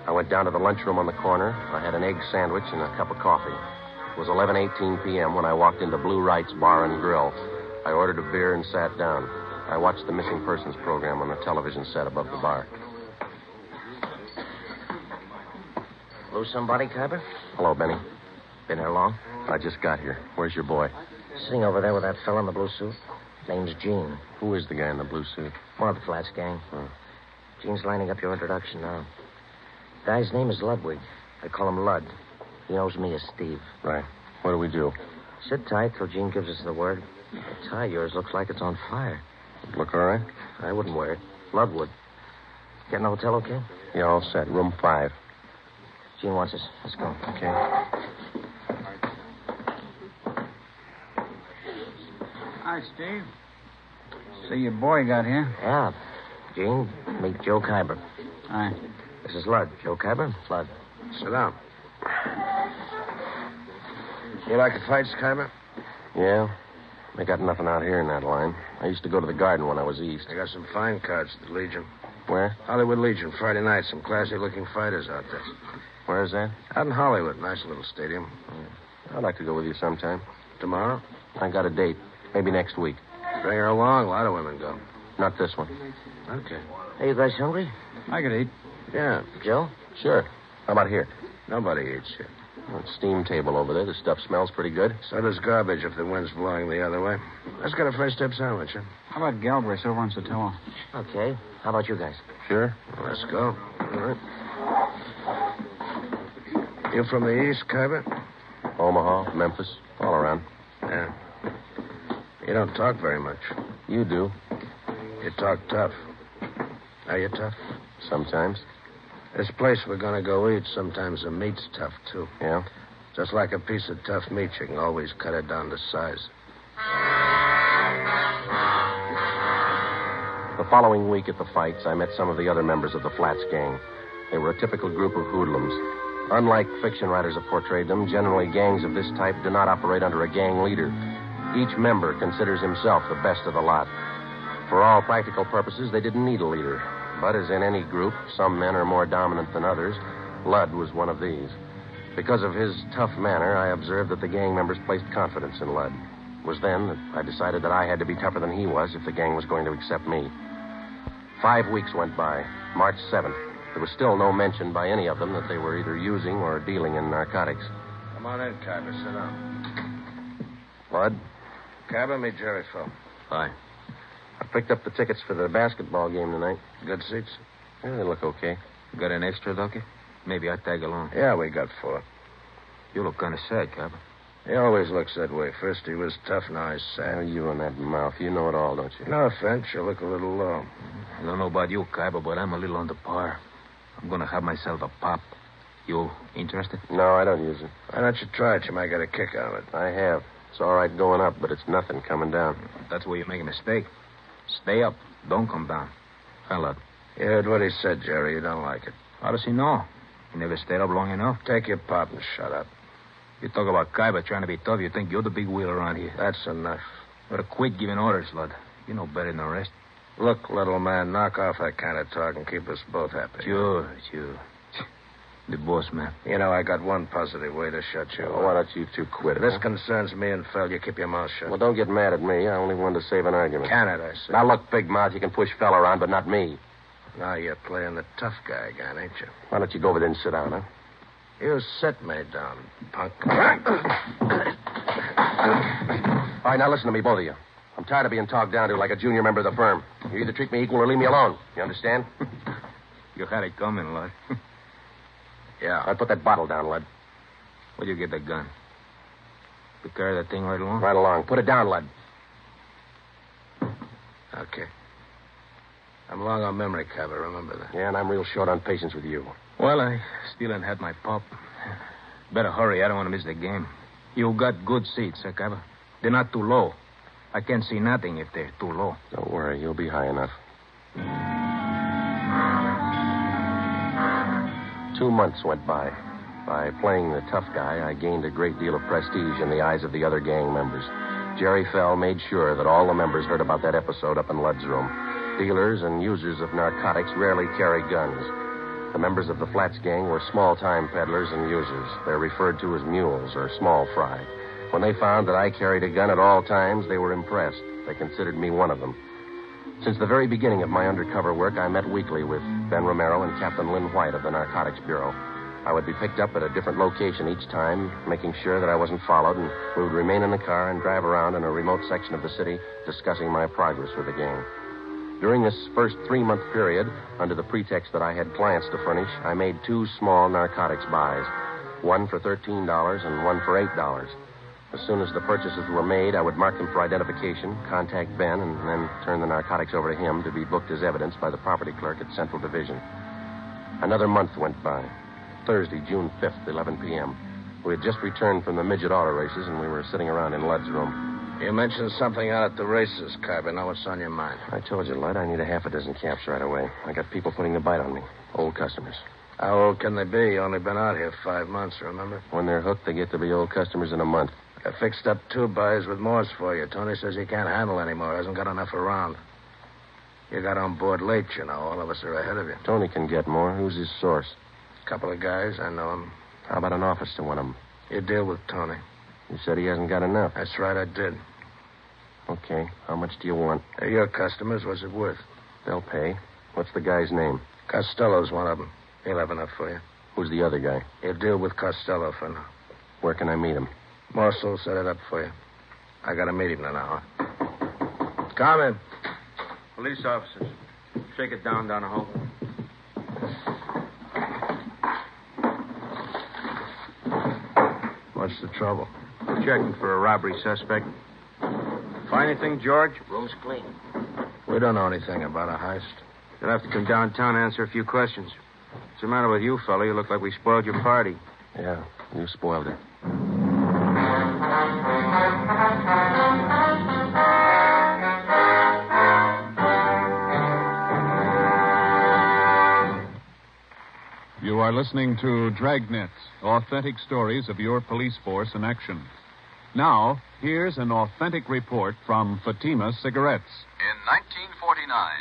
I went down to the lunchroom on the corner. I had an egg sandwich and a cup of coffee. It was 11:18 p.m. when I walked into Blue Wright's Bar and Grill. I ordered a beer and sat down. I watched the missing persons program on the television set above the bar. Lose somebody, Kyber? Hello, Benny. Been here long? I just got here. Where's your boy? Sitting over there with that fella in the blue suit. Name's Gene. Who is the guy in the blue suit? One of the Flats gang. Oh. Gene's lining up your introduction now. Guy's name is Ludwig. I call him Lud. He knows me as Steve. Right. What do we do? Sit tight till Gene gives us the word. The tie of yours looks like it's on fire. Look all right? I wouldn't wear it. Lud would. Get in the hotel okay? Yeah, all set. Room 5. Gene wants us. Let's go. Okay. Hi, Steve. See your boy got here. Yeah. Gene, meet Joe Kyber. Hi. This is Lud. Joe Kyber, Lud. Sit down. You like the fights, Kyber? Yeah. They got nothing out here in that line. I used to go to the Garden when I was east. I got some fine cards at the Legion. Where? Hollywood Legion, Friday night. Some classy-looking fighters out there. Where is that? Out in Hollywood. Nice little stadium. Yeah. I'd like to go with you sometime. Tomorrow? I got a date. Maybe next week. Bring her along. A lot of women go. Not this one. Okay. Hey, you guys hungry? I could eat. Yeah. Joe? Sure. How about here? Nobody eats here. Well, steam table over there. The stuff smells pretty good. So does garbage if the wind's blowing the other way. Let's get a first dip sandwich, huh? How about Galbraith over on Sotelo? Okay. How about you guys? Sure. Well, let's go. All right. You from the east, Kyber? Omaha, Memphis, all around. Yeah. You don't talk very much. You do. You talk tough. Are you tough? Sometimes. This place we're going to go eat, sometimes the meat's tough, too. Yeah? Just like a piece of tough meat, you can always cut it down to size. The following week at the fights, I met some of the other members of the Flats gang. They were a typical group of hoodlums. Unlike fiction writers have portrayed them, generally gangs of this type do not operate under a gang leader. Each member considers himself the best of the lot. For all practical purposes, they didn't need a leader. But as in any group, some men are more dominant than others. Lud was one of these. Because of his tough manner, I observed that the gang members placed confidence in Lud. It was then that I decided that I had to be tougher than he was if the gang was going to accept me. 5 weeks went by. March 7th. There was still no mention by any of them that they were either using or dealing in narcotics. Come on in, Cabot. Sit down. Lud? Cabot, meet Jerry Phil. Hi. I picked up the tickets for the basketball game tonight. Good seats? Yeah, they look okay. Got an extra, Ducky? Maybe I'd tag along. Yeah, we got 4. You look kind of sad, Cabot. He always looks that way. First he was tough, now he's sad. Oh, you and that mouth. You know it all, don't you? No offense, you look a little low. I don't know about you, Cabot, but I'm a little under par. I'm going to have myself a pop. You interested? No, I don't use it. Why don't you try it? You might get a kick out of it. I have. It's all right going up, but it's nothing coming down. That's where you make a mistake. Stay up. Don't come down. Lud. You heard what he said, Jerry. You don't like it. How does he know? He never stayed up long enough. Take your pop and shut up. You talk about Cabot trying to be tough, you think you're the big wheel around here. That's enough. Better quit giving orders, Lud. You know better than the rest. Look, little man, knock off that kind of talk and keep us both happy. Sure. The boss, man. You know, I got one positive way to shut you up. Why don't you two quit it? This concerns me and Phil. You keep your mouth shut. Well, don't get mad at me. I only wanted to save an argument. Can it, I say. Now, look, big mouth, you can push Phil around, but not me. Now you're playing the tough guy again, ain't you? Why don't you go over there and sit down, huh? You sit me down, punk. All right, now listen to me, both of you. I'm tired of being talked down to like a junior member of the firm. You either treat me equal or leave me alone. You understand? You had it coming, Lud. Yeah. I'll put that bottle down, Lud. Where'd you get the gun? You carry that thing right along? Right along. Put it down, Lud. Okay. I'm long on memory, Cabot. Remember that. Yeah, and I'm real short on patience with you. Well, I still ain't had my pop. Better hurry. I don't want to miss the game. You got good seats, Cabot. They're not too low. I can't see nothing if they're too low. Don't worry. You'll be high enough. 2 months went by. By playing the tough guy, I gained a great deal of prestige in the eyes of the other gang members. Jerry Fell made sure that all the members heard about that episode up in Lud's room. Dealers and users of narcotics rarely carry guns. The members of the Flats gang were small-time peddlers and users. They're referred to as mules or small fry. When they found that I carried a gun at all times, they were impressed. They considered me one of them. Since the very beginning of my undercover work, I met weekly with Ben Romero and Captain Lynn White of the Narcotics Bureau. I would be picked up at a different location each time, making sure that I wasn't followed, and we would remain in the car and drive around in a remote section of the city discussing my progress with the gang. During this first 3-month period, under the pretext that I had clients to furnish, I made 2 small narcotics buys, one for $13 and one for $8. As soon as the purchases were made, I would mark them for identification, contact Ben, and then turn the narcotics over to him to be booked as evidence by the property clerk at Central Division. Another month went by. Thursday, June 5th, 11 p.m. We had just returned from the midget auto races, and we were sitting around in Lud's room. You mentioned something out at the races, Cabot. Now what's on your mind? I told you, Lud, I need a half a dozen caps right away. I got people putting the bite on me. Old customers. How old can they be? You only been out here 5 months, remember? When they're hooked, they get to be old customers in a month. I fixed up 2 buys with Morse for you. Tony says he can't handle anymore. Hasn't got enough around. You got on board late, you know. All of us are ahead of you. Tony can get more. Who's his source? Couple of guys. I know him. How about an office to one of them? You deal with Tony. You said he hasn't got enough. That's right, I did. Okay. How much do you want? They're your customers. What's it worth? They'll pay. What's the guy's name? Costello's one of them. He'll have enough for you. Who's the other guy? You deal with Costello for now. Where can I meet him? Morse will set it up for you. I got to meet him in an hour. Come in. Police officers. Shake it down, Donahoe. What's the trouble? Checking for a robbery suspect. Find anything, George? Room's clean. We don't know anything about a heist. You'll have to come downtown and answer a few questions. What's the matter with you, fella? You look like we spoiled your party. Yeah, you spoiled it. You are listening to Dragnet, authentic stories of your police force in action. Now, here's an authentic report from Fatima Cigarettes. In 1949,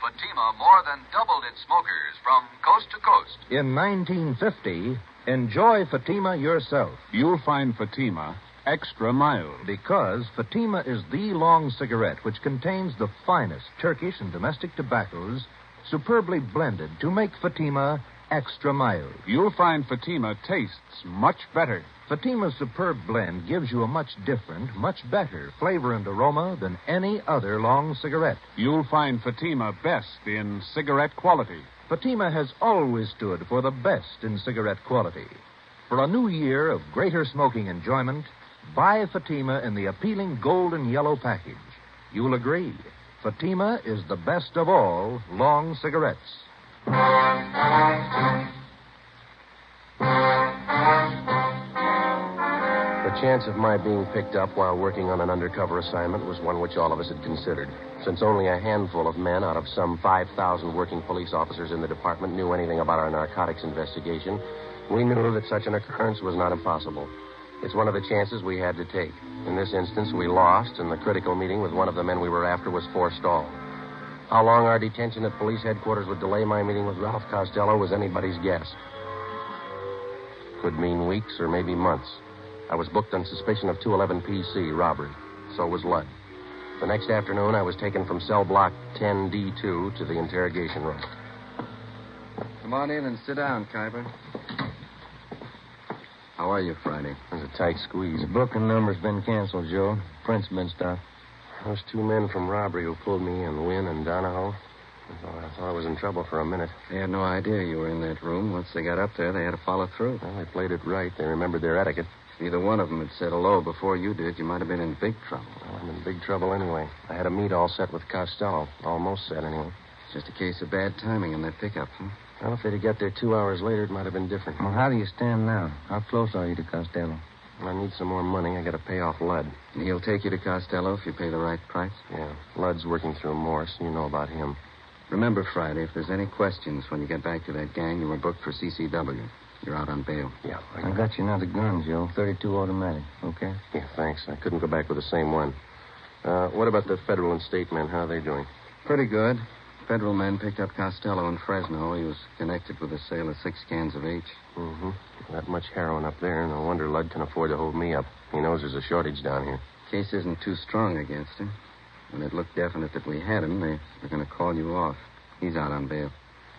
Fatima more than doubled its smokers from coast to coast. In 1950, enjoy Fatima yourself. You'll find Fatima extra mild. Because Fatima is the long cigarette which contains the finest Turkish and domestic tobaccos superbly blended to make Fatima extra mild. You'll find Fatima tastes much better. Fatima's superb blend gives you a much different, much better flavor and aroma than any other long cigarette. You'll find Fatima best in cigarette quality. Fatima has always stood for the best in cigarette quality. For a new year of greater smoking enjoyment, buy Fatima in the appealing gold and yellow package. You'll agree, Fatima is the best of all long cigarettes. The chance of my being picked up while working on an undercover assignment was one which all of us had considered. Since only a handful of men out of some 5,000 working police officers in the department knew anything about our narcotics investigation, we knew that such an occurrence was not impossible. It's one of the chances we had to take. In this instance, we lost, and the critical meeting with one of the men we were after was forestalled. How long our detention at police headquarters would delay my meeting with Ralph Costello was anybody's guess. Could mean weeks or maybe months. I was booked on suspicion of 211 PC robbery. So was Ludd. The next afternoon, I was taken from cell block 10D2 to the interrogation room. Come on in and sit down, Kuiper. How are you, Friday? There's a tight squeeze. The booking number's been canceled, Joe. Print's been stopped. Those two men from robbery who pulled me in, Wynn and Donahoe, I thought I was in trouble for a minute. They had no idea you were in that room. Once they got up there, they had to follow through. Well, they played it right. They remembered their etiquette. If either one of them had said hello before you did, you might have been in big trouble. Well, I'm in big trouble anyway. I had a meet all set with Costello. Almost set, anyway. It's just a case of bad timing in that pickup, huh? Well, if they'd have got there 2 hours later, it might have been different. Well, how do you stand now? How close are you to Costello? I need some more money. I got to pay off Ludd. And he'll take you to Costello if you pay the right price? Yeah. Ludd's working through Morse. You know about him. Remember, Friday, if there's any questions when you get back to that gang, you were booked for CCW. You're out on bail. Yeah. I got you another gun, Joe. 32 automatic. Okay? Yeah, thanks. I couldn't go back with the same one. What about the federal and state men? How are they doing? Pretty good. Federal men picked up Costello in Fresno. He was connected with the sale of 6 cans of H. Mm-hmm. That much heroin up there. No wonder Ludd can afford to hold me up. He knows there's a shortage down here. Case isn't too strong against him. When it looked definite that we had him, they were going to call you off. He's out on bail.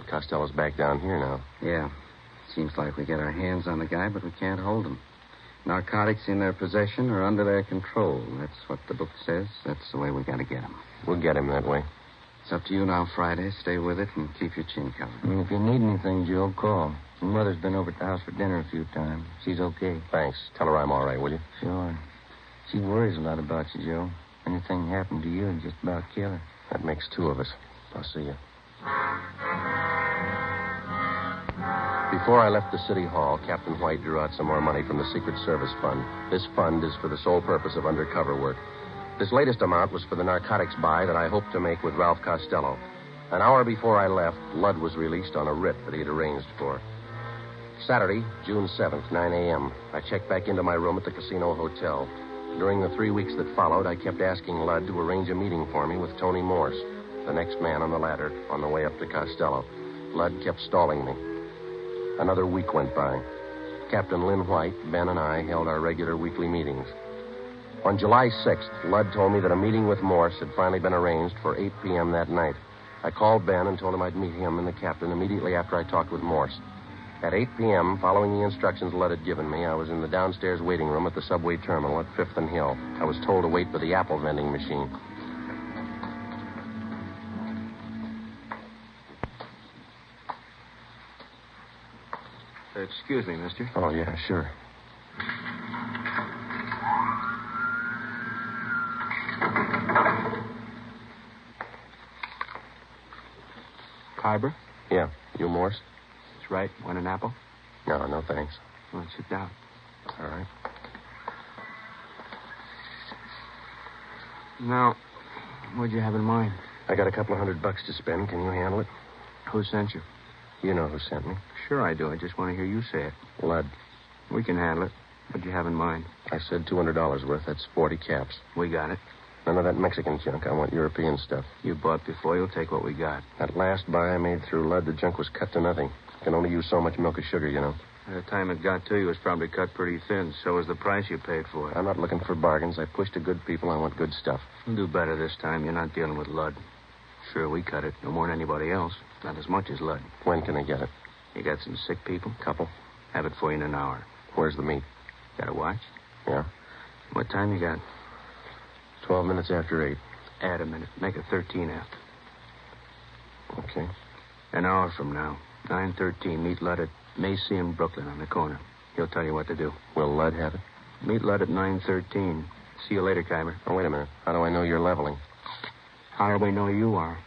Costello's back down here now. Yeah. Seems like we get our hands on the guy, but we can't hold him. Narcotics in their possession or under their control. That's what the book says. That's the way we got to get him. We'll get him that way. It's up to you now, Friday. Stay with it and keep your chin covered. If you need anything, Joe, call. Your mother's been over at the house for dinner a few times. She's okay. Thanks. Tell her I'm all right, will you? Sure. She worries a lot about you, Joe. Anything happened to you, it'd just about kill her. That makes 2 of us. I'll see you. Before I left the city hall, Captain White drew out some more money from the Secret Service Fund. This fund is for the sole purpose of undercover work. This latest amount was for the narcotics buy that I hoped to make with Ralph Costello. An hour before I left, Ludd was released on a writ that he had arranged for. Saturday, June 7th, 9 a.m., I checked back into my room at the Casino Hotel. During the 3 weeks that followed, I kept asking Ludd to arrange a meeting for me with Tony Morse, the next man on the ladder, on the way up to Costello. Ludd kept stalling me. Another week went by. Captain Lynn White, Ben, and I held our regular weekly meetings. On July 6th, Ludd told me that a meeting with Morse had finally been arranged for 8 p.m. that night. I called Ben and told him I'd meet him and the captain immediately after I talked with Morse. At 8 p.m., following the instructions Ludd had given me, I was in the downstairs waiting room at the subway terminal at 5th and Hill. I was told to wait for the apple vending machine. Excuse me, mister. Oh, yeah, sure. Kyber? Yeah. You, Morse? That's right. Want an apple? No, thanks. Well, sit down. All right. Now, what'd you have in mind? I got a couple of $100 to spend. Can you handle it? Who sent you? You know who sent me. Sure I do. I just want to hear you say it. Lud. We can handle it. What do you have in mind? I said $200 worth. That's 40 caps. We got it. None of that Mexican junk. I want European stuff. You bought before. You'll take what we got. That last buy I made through Lud, the junk was cut to nothing. Can only use so much milk or sugar, you know. By the time it got to you, it was probably cut pretty thin. So was the price you paid for it. I'm not looking for bargains. I push to good people. I want good stuff. You'll do better this time. You're not dealing with Lud. Sure, we cut it. No more than anybody else. Not as much as Lud. When can I get it? You got some sick people? Couple. Have it for you in an hour. Where's the meat? Got a watch? Yeah. What time you got? 12 minutes after 8. Add a minute. Make it 13 after. Okay. An hour from now. 9:13. Meet Lud at Macy and Brooklyn on the corner. He'll tell you what to do. Will Lud have it? Meet Lud at 9:13. See you later, Khyber. Oh, wait a minute. How do I know you're leveling? How do we know you are?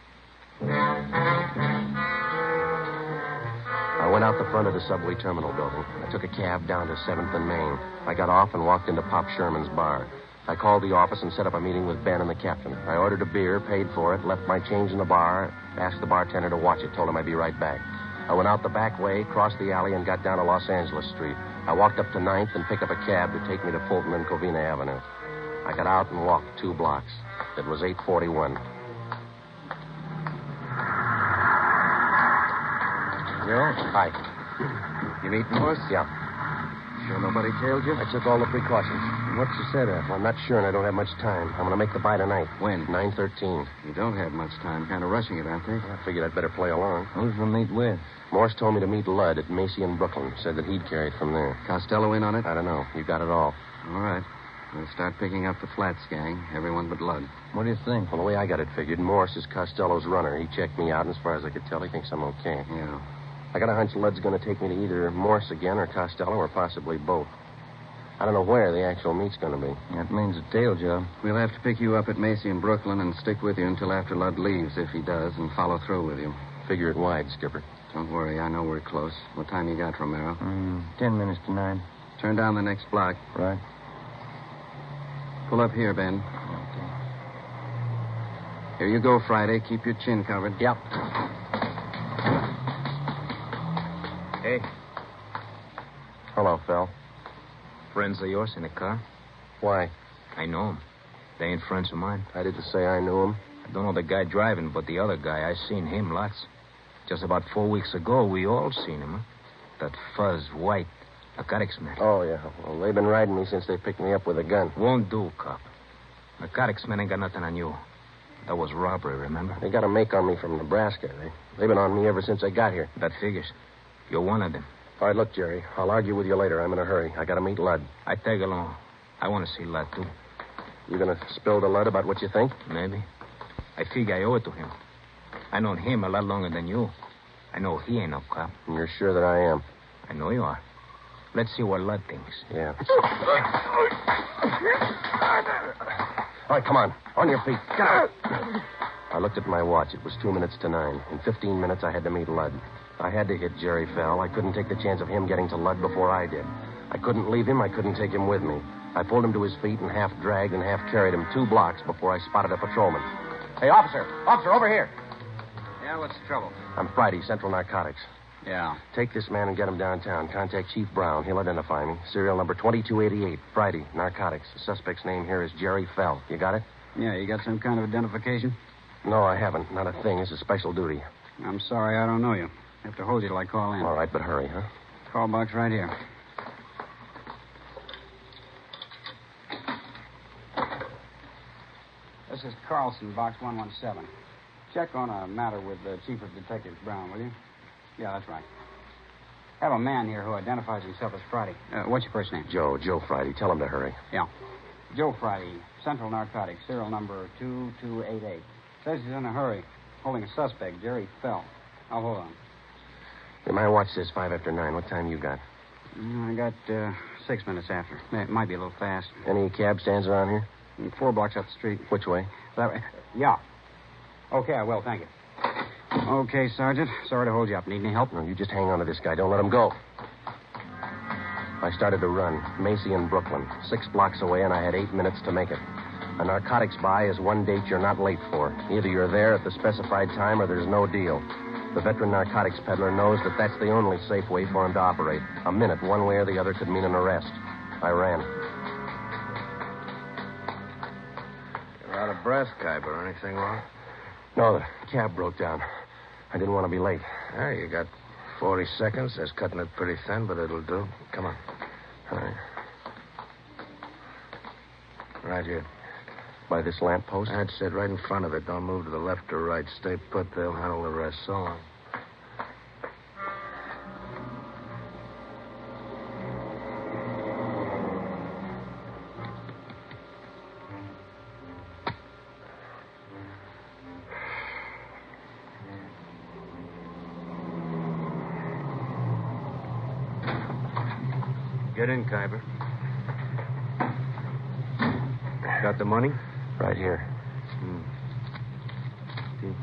I went out the front of the subway terminal building. I took a cab down to 7th and Main. I got off and walked into Pop Sherman's bar. I called the office and set up a meeting with Ben and the captain. I ordered a beer, paid for it, left my change in the bar, asked the bartender to watch it, told him I'd be right back. I went out the back way, crossed the alley, and got down to Los Angeles Street. I walked up to 9th and picked up a cab to take me to Fulton and Covina Avenue. I got out and walked 2 blocks. It was 8:41. Joe? Hi. You meet Morse? Yeah. Sure nobody tailed you? I took all the precautions. What's you said of? Well, I'm not sure, and I don't have much time. I'm going to make the buy tonight. When? 9:13. You don't have much time. Kind of rushing it, aren't they? I figured I'd better play along. Who's the meet with? Morse told me to meet Lud at Macy and Brooklyn. Said that he'd carry it from there. Costello in on it? I don't know. You got it all. All right. We'll start picking up the Flats gang. Everyone but Lud. What do you think? Well, the way I got it figured, Morse is Costello's runner. He checked me out, and as far as I could tell, he thinks I'm okay. Yeah. I got a hunch Lud's going to take me to either Morse again or Costello or possibly both. I don't know where the actual meet's going to be. That means a tail job. We'll have to pick you up at Macy and Brooklyn and stick with you until after Lud leaves, if he does, and follow through with you. Figure it wide, Skipper. Don't worry, I know we're close. What time you got, Romero? 10 minutes to 9. Turn down the next block. Right. Pull up here, Ben. Okay. Here you go, Friday. Keep your chin covered. Yep. Hey. Hello, Phil. Friends of yours in the car? Why? I know them. They ain't friends of mine. I didn't say I knew him. I don't know the guy driving, but the other guy, I seen him lots. Just about 4 weeks ago, we all seen him, huh? That fuzz, white, narcotics man. Oh, yeah. Well, they've been riding me since they picked me up with a gun. Won't do, cop. Narcotics men ain't got nothing on you. That was robbery, remember? They got a make on me from Nebraska. They've been on me ever since I got here. That figures. You're one of them. All right, look, Jerry. I'll argue with you later. I'm in a hurry. I got to meet Lud. I tag along. I want to see Lud, too. You going to spill to Lud about what you think? Maybe. I figure I owe it to him. I known him a lot longer than you. I know he ain't no cop. And you're sure that I am? I know you are. Let's see what Lud thinks. Yeah. All right, come on. On your feet. Get out. I looked at my watch. It was 2 minutes to 9. In 15 minutes, I had to meet Lud. I had to hit Jerry Fell. I couldn't take the chance of him getting to Lud before I did. I couldn't leave him. I couldn't take him with me. I pulled him to his feet and half dragged and half carried him 2 blocks before I spotted a patrolman. Hey, officer! Officer, over here! Yeah, what's the trouble? I'm Friday, Central Narcotics. Yeah. Take this man and get him downtown. Contact Chief Brown. He'll identify me. Serial number 2288. Friday, Narcotics. The suspect's name here is Jerry Fell. You got it? Yeah, you got some kind of identification? No, I haven't. Not a thing. It's a special duty. I'm sorry, I don't know you. I have to hold you till I call in. All right, but hurry, huh? Call box right here. This is Carlson, box 117. Check on a matter with the Chief of Detectives, Brown, will you? Yeah, that's right. Have a man here who identifies himself as Friday. What's your first name? Joe Friday. Tell him to hurry. Yeah. Joe Friday, Central Narcotics, serial number 2288. Says he's in a hurry, holding a suspect, Jerry Fell. I'll hold on. Yeah, my watch says 5 after 9. What time you got? I got 6 minutes after. It might be a little fast. Any cab stands around here? 4 blocks up the street. Which way? That way. Yeah. Okay, I will. Thank you. Okay, Sergeant. Sorry to hold you up. Need any help? No, you just hang on to this guy. Don't let him go. I started to run. Macy and Brooklyn. 6 blocks away, and I had 8 minutes to make it. A narcotics buy is one date you're not late for. Either you're there at the specified time or there's no deal. The veteran narcotics peddler knows that that's the only safe way for him to operate. A minute, one way or the other, could mean an arrest. I ran. You're out of breath, Khyber. Anything wrong? No, the cab broke down. I didn't want to be late. Yeah, you got 40 seconds. That's cutting it pretty thin, but it'll do. Come on. All right. Right here. By this lamppost? That's it, right in front of it. Don't move to the left or right. Stay put. They'll handle the rest. So long. Get in, Khyber. Got the money? Right here. 6.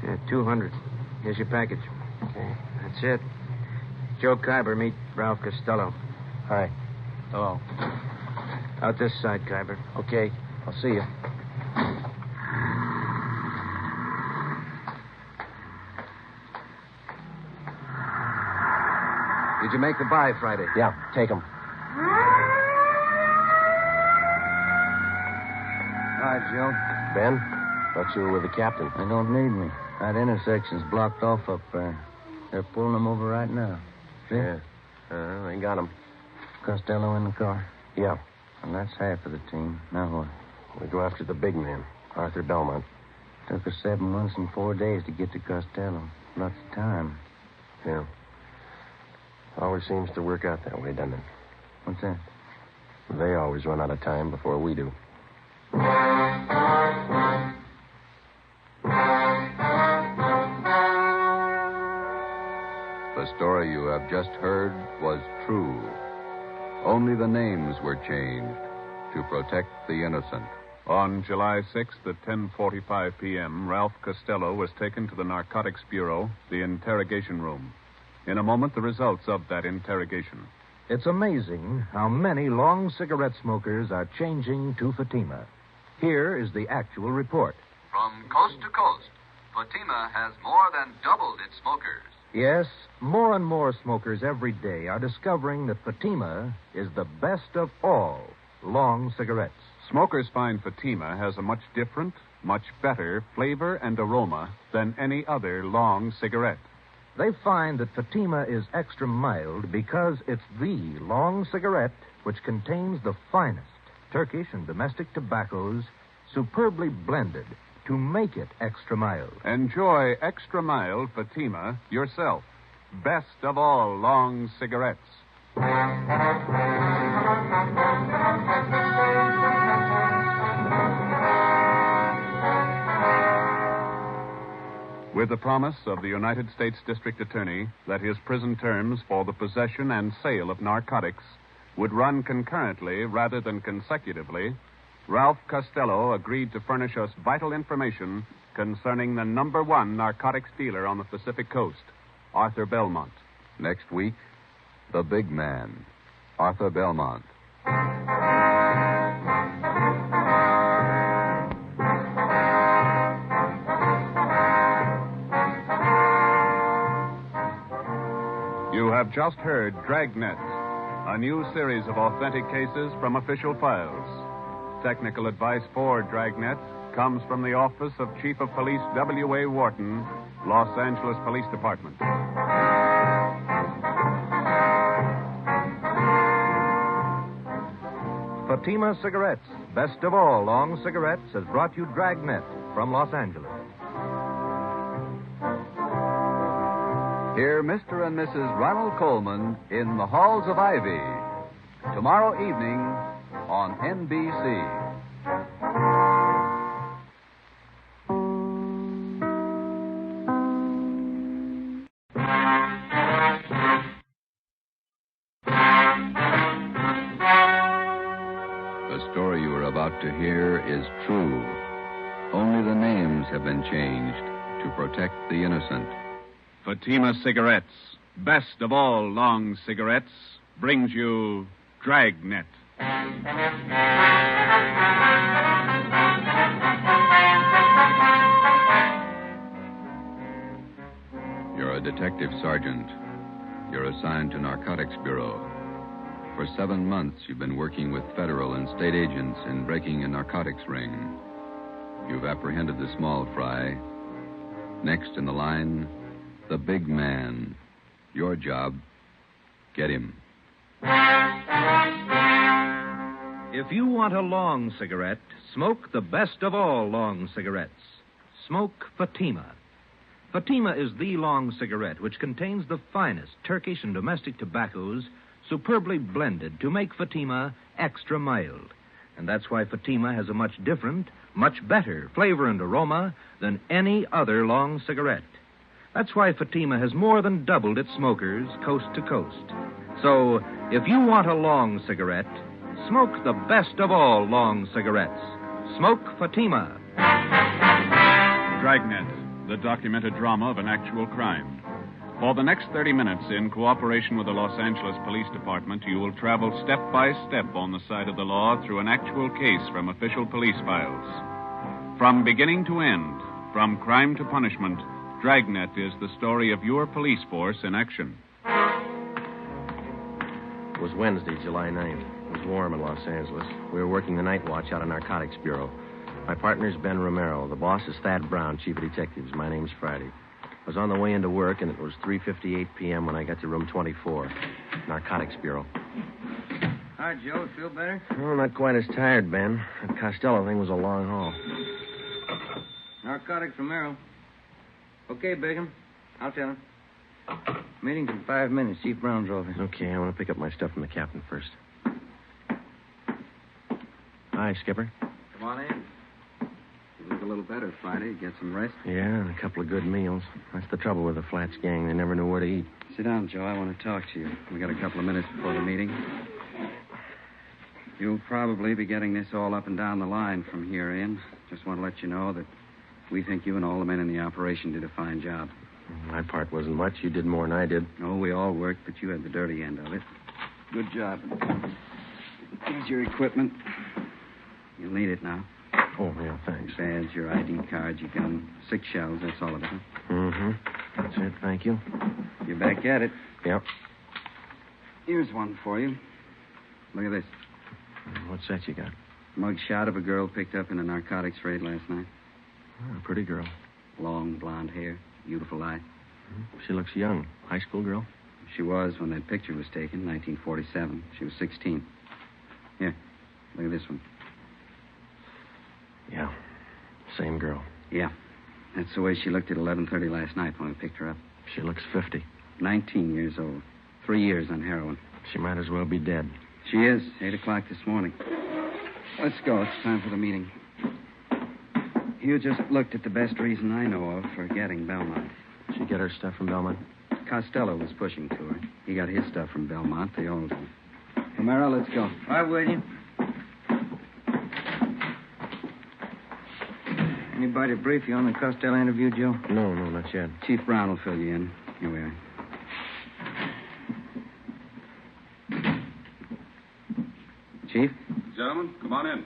Yeah, 200. Here's your package. Okay. That's it. Joe Khyber, meet Ralph Costello. Hi. Hello. Out this side, Khyber. Okay. I'll see you. Did you make the buy Friday? Yeah, take him. Hi, Joe. Ben, thought you were with the captain. They don't need me. That intersection's blocked off up there. They're pulling them over right now. See? Yeah. They got him. Costello in the car? Yeah. And that's half of the team. Now what? We go after the big man, Arthur Belmont. Took us 7 months and 4 days to get to Costello. Lots of time. Yeah. Always seems to work out that way, doesn't it? What's that? They always run out of time before we do. The story you have just heard was true. Only the names were changed to protect the innocent. On July 6th at 10:45 p.m., Ralph Costello was taken to the Narcotics Bureau, the interrogation room. In a moment, the results of that interrogation. It's amazing how many long cigarette smokers are changing to Fatima. Here is the actual report. From coast to coast, Fatima has more than doubled its smokers. Yes, more and more smokers every day are discovering that Fatima is the best of all long cigarettes. Smokers find Fatima has a much different, much better flavor and aroma than any other long cigarette. They find that Fatima is extra mild because it's the long cigarette which contains the finest Turkish and domestic tobaccos superbly blended to make it extra mild. Enjoy extra mild Fatima yourself. Best of all long cigarettes. With the promise of the United States District Attorney that his prison terms for the possession and sale of narcotics would run concurrently rather than consecutively, Ralph Costello agreed to furnish us vital information concerning the #1 narcotics dealer on the Pacific Coast, Arthur Belmont. Next week, the big man, Arthur Belmont. You have just heard Dragnet, a new series of authentic cases from official files. Technical advice for Dragnet comes from the Office of Chief of Police W.A. Wharton, Los Angeles Police Department. Fatima Cigarettes, best of all long cigarettes, has brought you Dragnet from Los Angeles. Hear Mr. and Mrs. Ronald Coleman in the Halls of Ivy tomorrow evening on NBC. The story you are about to hear is true. Only the names have been changed to protect the innocent. Fatima Cigarettes, best of all long cigarettes, brings you Dragnet. detective sergeant. You're assigned to Narcotics Bureau. For 7 months, you've been working with federal and state agents in breaking a narcotics ring. You've apprehended the small fry. Next in the line, the big man. Your job, get him. If you want a long cigarette, smoke the best of all long cigarettes. Smoke Fatima. Fatima is the long cigarette which contains the finest Turkish and domestic tobaccos superbly blended to make Fatima extra mild. And that's why Fatima has a much different, much better flavor and aroma than any other long cigarette. That's why Fatima has more than doubled its smokers coast to coast. So, if you want a long cigarette, smoke the best of all long cigarettes. Smoke Fatima. Dragnet, the documented drama of an actual crime. For the next 30 minutes, in cooperation with the Los Angeles Police Department, you will travel step by step on the side of the law through an actual case from official police files. From beginning to end, from crime to punishment, Dragnet is the story of your police force in action. It was Wednesday, July 9th. It was warm in Los Angeles. We were working the night watch out of Narcotics Bureau. My partner's Ben Romero. The boss is Thad Brown, chief of detectives. My name's Friday. I was on the way into work, and it was 3:58 p.m. when I got to room 24, Narcotics Bureau. Hi, Joe. Feel better? Oh, not quite as tired, Ben. That Costello thing was a long haul. Narcotics Romero. Okay, Bigham. I'll tell him. Meeting's in 5 minutes. Chief Brown's office. Okay, I want to pick up my stuff from the captain first. Hi, Skipper. Come on in. You look a little better, Friday. Get some rest? Yeah, and a couple of good meals. That's the trouble with the Flats gang. They never knew where to eat. Sit down, Joe. I want to talk to you. We got a couple of minutes before the meeting. You'll probably be getting this all up and down the line from here in. Just want to let you know that we think you and all the men in the operation did a fine job. My part wasn't much. You did more than I did. Oh, we all worked, but you had the dirty end of it. Good job. Here's your equipment. You'll need it now. Oh, yeah, thanks. Badge, your ID card, your gun. 6 shells, that's all of it, huh? Mm-hmm. That's it, thank you. You're back at it. Yep. Here's one for you. Look at this. What's that you got? Mug shot of a girl picked up in a narcotics raid last night. Oh, a pretty girl. Long blonde hair, beautiful eye. She looks young. High school girl? She was when that picture was taken, 1947. She was 16. Here, look at this one. Yeah, same girl. Yeah, that's the way she looked at 11:30 last night when we picked her up. She looks 50. 19 years old. 3 years on heroin. She might as well be dead. She is. 8 o'clock this morning. Let's go. It's time for the meeting. You just looked at the best reason I know of for getting Belmont. She get her stuff from Belmont? Costello was pushing to her. He got his stuff from Belmont, the old one. Romero, let's go. I'm with you. Anybody brief you on the Costello interview, Joe? No, not yet. Chief Brown will fill you in. Here we are. Chief? Gentlemen, come on in.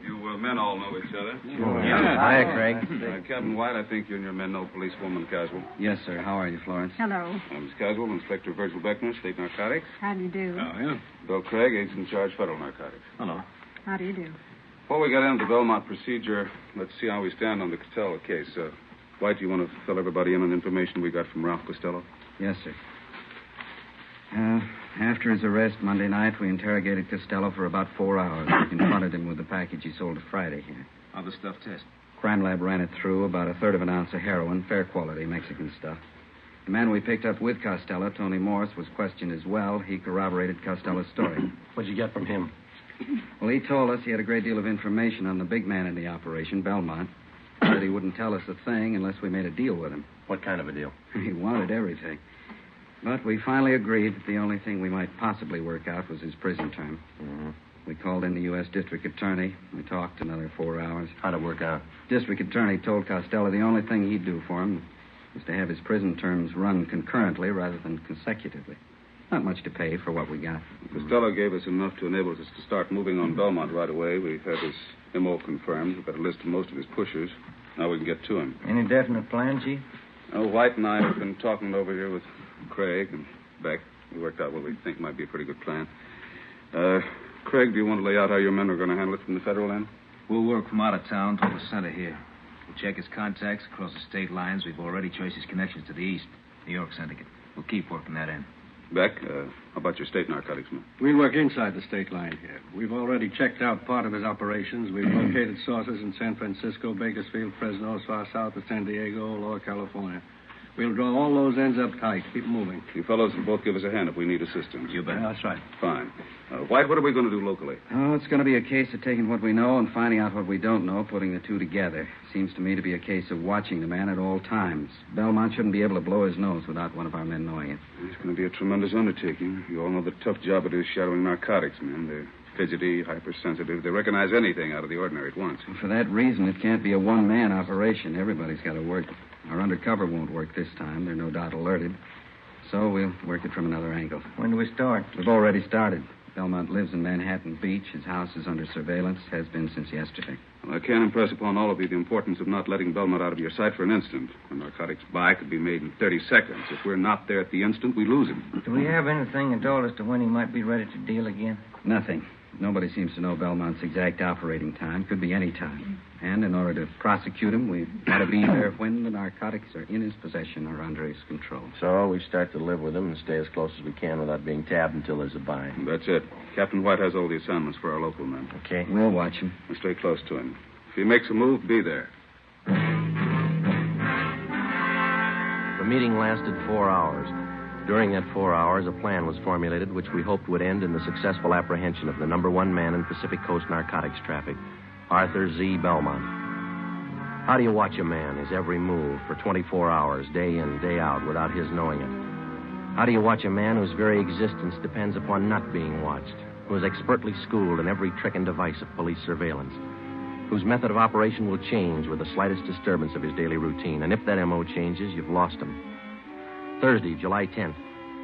You men all know each other. Oh, yeah. Hi, Craig. Captain White, I think you and your men know policewoman Caswell. Yes, sir. How are you, Florence? Hello. Miss Caswell, Inspector Virgil Beckner, State Narcotics. How do you do? Oh, yeah. Bill Craig, Agent in Charge, Federal Narcotics. Hello. How do you do? Before we get into the Belmont procedure, let's see how we stand on the Costello case. White, do you want to fill everybody in on the information we got from Ralph Costello? Yes, sir. After his arrest Monday night, we interrogated Costello for about 4 hours. We confronted him with the package he sold to Friday here. How'd the stuff test? Crime lab ran it through, about 1/3 of an ounce of heroin, fair quality Mexican stuff. The man we picked up with Costello, Tony Morris, was questioned as well. He corroborated Costello's story. What'd you get from him? Well, he told us he had a great deal of information on the big man in the operation, Belmont. Said he wouldn't tell us a thing unless we made a deal with him. What kind of a deal? He wanted everything. But we finally agreed that the only thing we might possibly work out was his prison term. Mm-hmm. We called in the U.S. District Attorney. We talked another 4 hours. How'd it work out? District Attorney told Costello the only thing he'd do for him was to have his prison terms run concurrently rather than consecutively. Not much to pay for what we got. Costello gave us enough to enable us to start moving on Belmont right away. We've had his M.O. confirmed. We've got a list of most of his pushers. Now we can get to him. Any definite plan, Chief? White and I have been talking over here with Craig and Beck. We worked out what we think might be a pretty good plan. Craig, do you want to lay out how your men are going to handle it from the federal end? We'll work from out of town to the center here. We'll check his contacts across the state lines. We've already traced his connections to the east, New York syndicate. We'll keep working that end. Beck, how about your state narcotics men? We'll work inside the state line here. We've already checked out part of his operations. We've located sources in San Francisco, Bakersfield, Fresno, as far south as San Diego, Lower California. We'll draw all those ends up tight. Keep moving. You fellows will both give us a hand if we need assistance. You bet. Yeah, that's right. Fine. White, what are we going to do locally? Oh, it's going to be a case of taking what we know and finding out what we don't know, putting the two together. Seems to me to be a case of watching the man at all times. Belmont shouldn't be able to blow his nose without one of our men knowing it. It's going to be a tremendous undertaking. You all know the tough job it is shadowing narcotics men. They're fidgety, hypersensitive. They recognize anything out of the ordinary at once. And for that reason, it can't be a one-man operation. Everybody's got to work. Our undercover won't work this time. They're no doubt alerted. So we'll work it from another angle. When do we start? We've already started. Belmont lives in Manhattan Beach. His house is under surveillance, has been since yesterday. Well, I can't impress upon all of you the importance of not letting Belmont out of your sight for an instant. A narcotics buy could be made in 30 seconds. If we're not there at the instant, we lose him. Do we have anything at all as to when he might be ready to deal again? Nothing. Nobody seems to know Belmont's exact operating time. Could be any time. And in order to prosecute him, we've got to be there when the narcotics are in his possession or under his control. So we start to live with him and stay as close as we can without being tabbed until there's a buy. That's it. Captain White has all the assignments for our local men. Okay. We'll watch him. And stay close to him. If he makes a move, be there. The meeting lasted 4 hours. During that 4 hours, a plan was formulated which we hoped would end in the successful apprehension of the number one man in Pacific Coast narcotics traffic, Arthur Z. Belmont. How do you watch a man, his every move, for 24 hours, day in, day out, without his knowing it? How do you watch a man whose very existence depends upon not being watched, who is expertly schooled in every trick and device of police surveillance, whose method of operation will change with the slightest disturbance of his daily routine, and if that M.O. changes, you've lost him. Thursday, July 10th,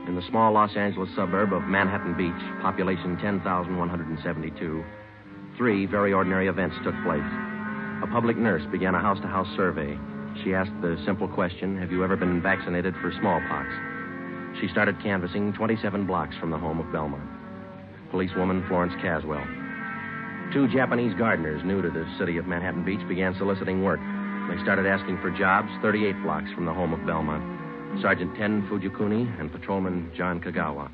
in the small Los Angeles suburb of Manhattan Beach, population 10,172, 3 very ordinary events took place. A public nurse began a house-to-house survey. She asked the simple question, have you ever been vaccinated for smallpox? She started canvassing 27 blocks from the home of Belmont. Policewoman Florence Caswell. 2 Japanese gardeners new to the city of Manhattan Beach began soliciting work. They started asking for jobs 38 blocks from the home of Belmont. Sergeant Ten Fujikuni and Patrolman John Kagawa.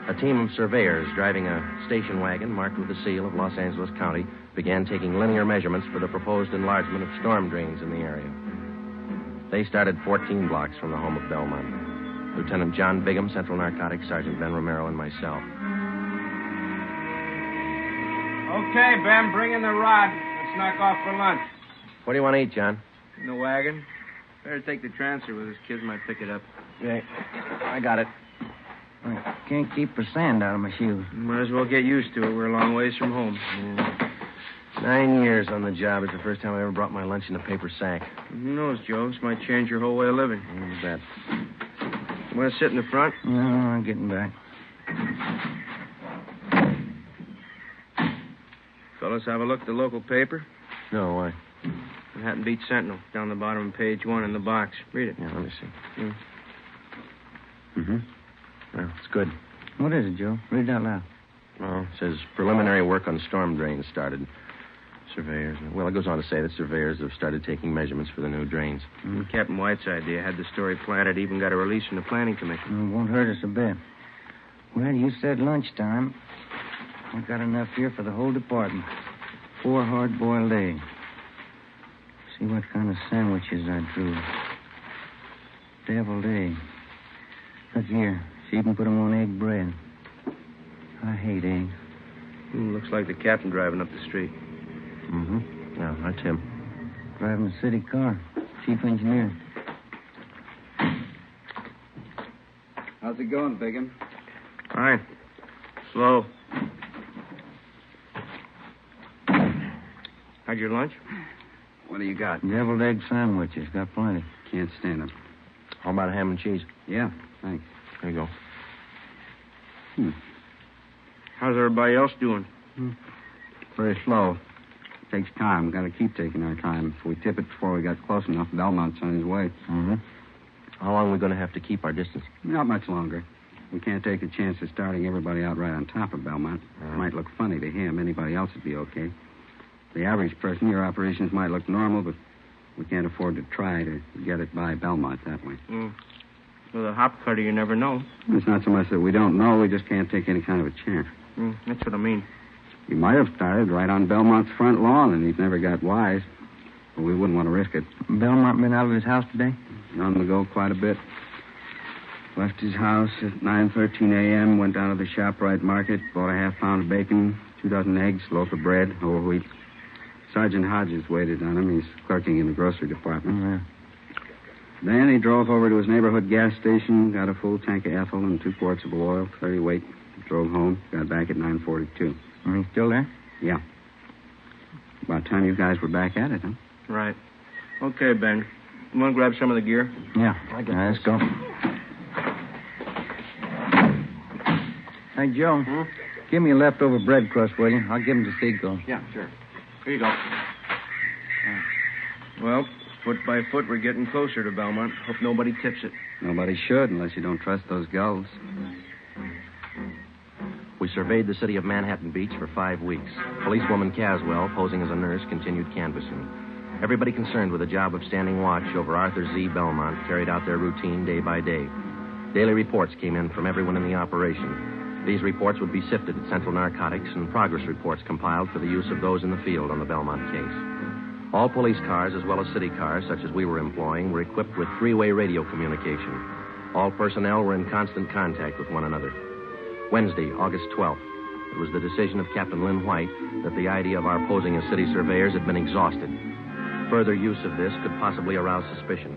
A team of surveyors driving a station wagon marked with the seal of Los Angeles County began taking linear measurements for the proposed enlargement of storm drains in the area. They started 14 blocks from the home of Belmont. Lieutenant John Bigham, Central Narcotics, Sergeant Ben Romero, and myself. Okay, Ben, bring in the rod. Let's knock off for lunch. What do you want to eat, John? In the wagon. Better take the transfer with us. Kids might pick it up. Okay. I got it. I can't keep the sand out of my shoes. Might as well get used to it. We're a long ways from home. Yeah. 9 years on the job. It's the first time I ever brought my lunch in a paper sack. Who knows, Joe? This might change your whole way of living. You bet. You want to sit in the front? No, I'm getting back. Fellas, have a look at the local paper. No, why? Manhattan Beach Sentinel, down the bottom of page 1 in the box. Read it. Yeah, let me see. Mm-hmm. Well, it's good. What is it, Joe? Read it out loud. Well, it says preliminary work on storm drains started. Surveyors. Well, it goes on to say that surveyors have started taking measurements for the new drains. Captain White's idea had the story planted, even got a release from the Planning Commission. It won't hurt us a bit. Well, you said lunchtime. I've got enough here for the whole department. 4 hard-boiled eggs. See what kind of sandwiches I drew. Deviled egg. Look here. She even put them on egg bread. I hate eggs. Looks like the captain driving up the street. Mm-hmm. Yeah, that's him. Driving a city car. Chief engineer. How's it going, Bigham? Fine. Slow. Had your lunch? What do you got? Deviled egg sandwiches. Got plenty. Can't stand them. How about ham and cheese? Yeah, thanks. There you go. How's everybody else doing? Very slow. Takes time. Got to keep taking our time. If we tip it before we got close enough, Belmont's on his way. Mm-hmm. How long are we going to have to keep our distance? Not much longer. We can't take a chance of starting everybody out right on top of Belmont. It might look funny to him. Anybody else would be okay. The average person, your operations might look normal, but we can't afford to try to get it by Belmont that way. With a hop cutter, you never know. It's not so much that we don't know. We just can't take any kind of a chance. That's what I mean. He might have started right on Belmont's front lawn, and he's never got wise. But we wouldn't want to risk it. Belmont been out of his house today? On the go quite a bit. Left his house at 9:13 a.m., went down to the ShopRite market, bought a half-pound of bacon, 2 dozen eggs, loaf of bread, whole wheat. Sergeant Hodges waited on him. He's clerking in the grocery department. Then he drove over to his neighborhood gas station, got a full tank of ethyl and 2 quarts of oil, 30 weight, drove home, got back at 9:42. He's still there? Yeah. About time you guys were back at it, huh? Right. Okay, Ben. You want to grab some of the gear? Yeah. Let's go. Hey, Joe. Give me a leftover bread crust, will you? I'll give him to Seagull. Yeah, sure. Here you go. Well, foot by foot, we're getting closer to Belmont. Hope nobody tips it. Nobody should, unless you don't trust those gulls. We surveyed the city of Manhattan Beach for 5 weeks. Policewoman Caswell, posing as a nurse, continued canvassing. Everybody concerned with the job of standing watch over Arthur Z. Belmont carried out their routine day by day. Daily reports came in from everyone in the operation. These reports would be sifted at Central Narcotics and progress reports compiled for the use of those in the field on the Belmont case. All police cars, as well as city cars, such as we were employing, were equipped with 3-way radio communication. All personnel were in constant contact with one another. Wednesday, August 12th. It was the decision of Captain Lynn White that the idea of our posing as city surveyors had been exhausted. Further use of this could possibly arouse suspicion.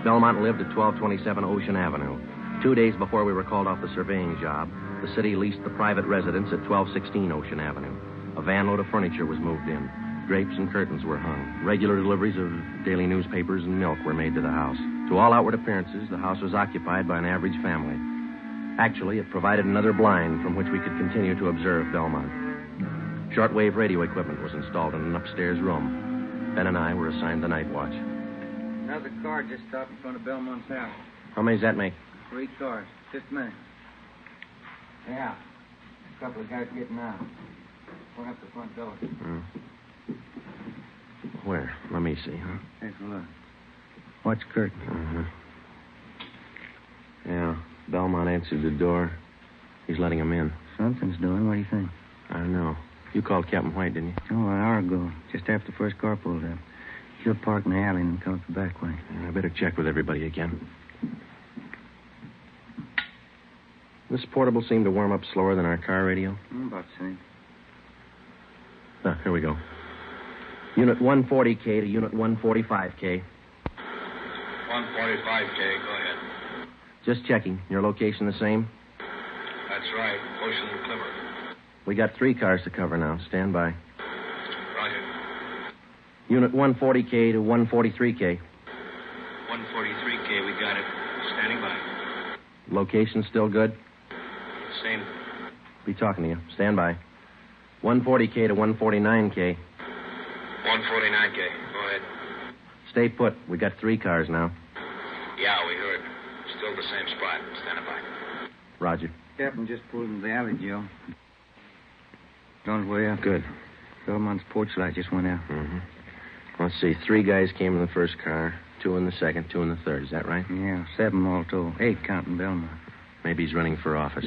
Belmont lived at 1227 Ocean Avenue. 2 days before we were called off the surveying job, the city leased the private residence at 1216 Ocean Avenue. A van load of furniture was moved in. Drapes and curtains were hung. Regular deliveries of daily newspapers and milk were made to the house. To all outward appearances, the house was occupied by an average family. Actually, it provided another blind from which we could continue to observe Belmont. Shortwave radio equipment was installed in an upstairs room. Ben and I were assigned the night watch. Another car just stopped in front of Belmont's house. How many does that make? 3 cars. 5th minute. Yeah. A couple of guys getting out. Went up the front door. Where? Let me see, huh? Take a look. Watch curtain. Yeah. Belmont answered the door. He's letting him in. Something's doing. What do you think? I don't know. You called Captain White, didn't you? Oh, an hour ago. Just after the first car pulled up. He'll park in the alley and come up the back way. I better check with everybody again. This portable seemed to warm up slower than our car radio. About the same. Here we go. Unit 140K to Unit 145K. 145K, go ahead. Just checking. Your location the same? That's right, Ocean and Climber. We got 3 cars to cover now. Stand by. Roger. Unit 140K to 143K. 143K, we got it. Standing by. Location still good? Same. Be talking to you. Stand by. 140K to 149K. 149K, go ahead. Stay put. We got 3 cars now. Yeah, we heard. Still the same spot. Standing by. Roger. Captain just pulled into the alley, Joe. Don't worry out. Good. Belmont's porch light just went out. Let's see. 3 guys came in the first car, 2 in the second, 2 in the third. Is that right? Yeah, 7 all told. 8 counting Belmont. Maybe he's running for office.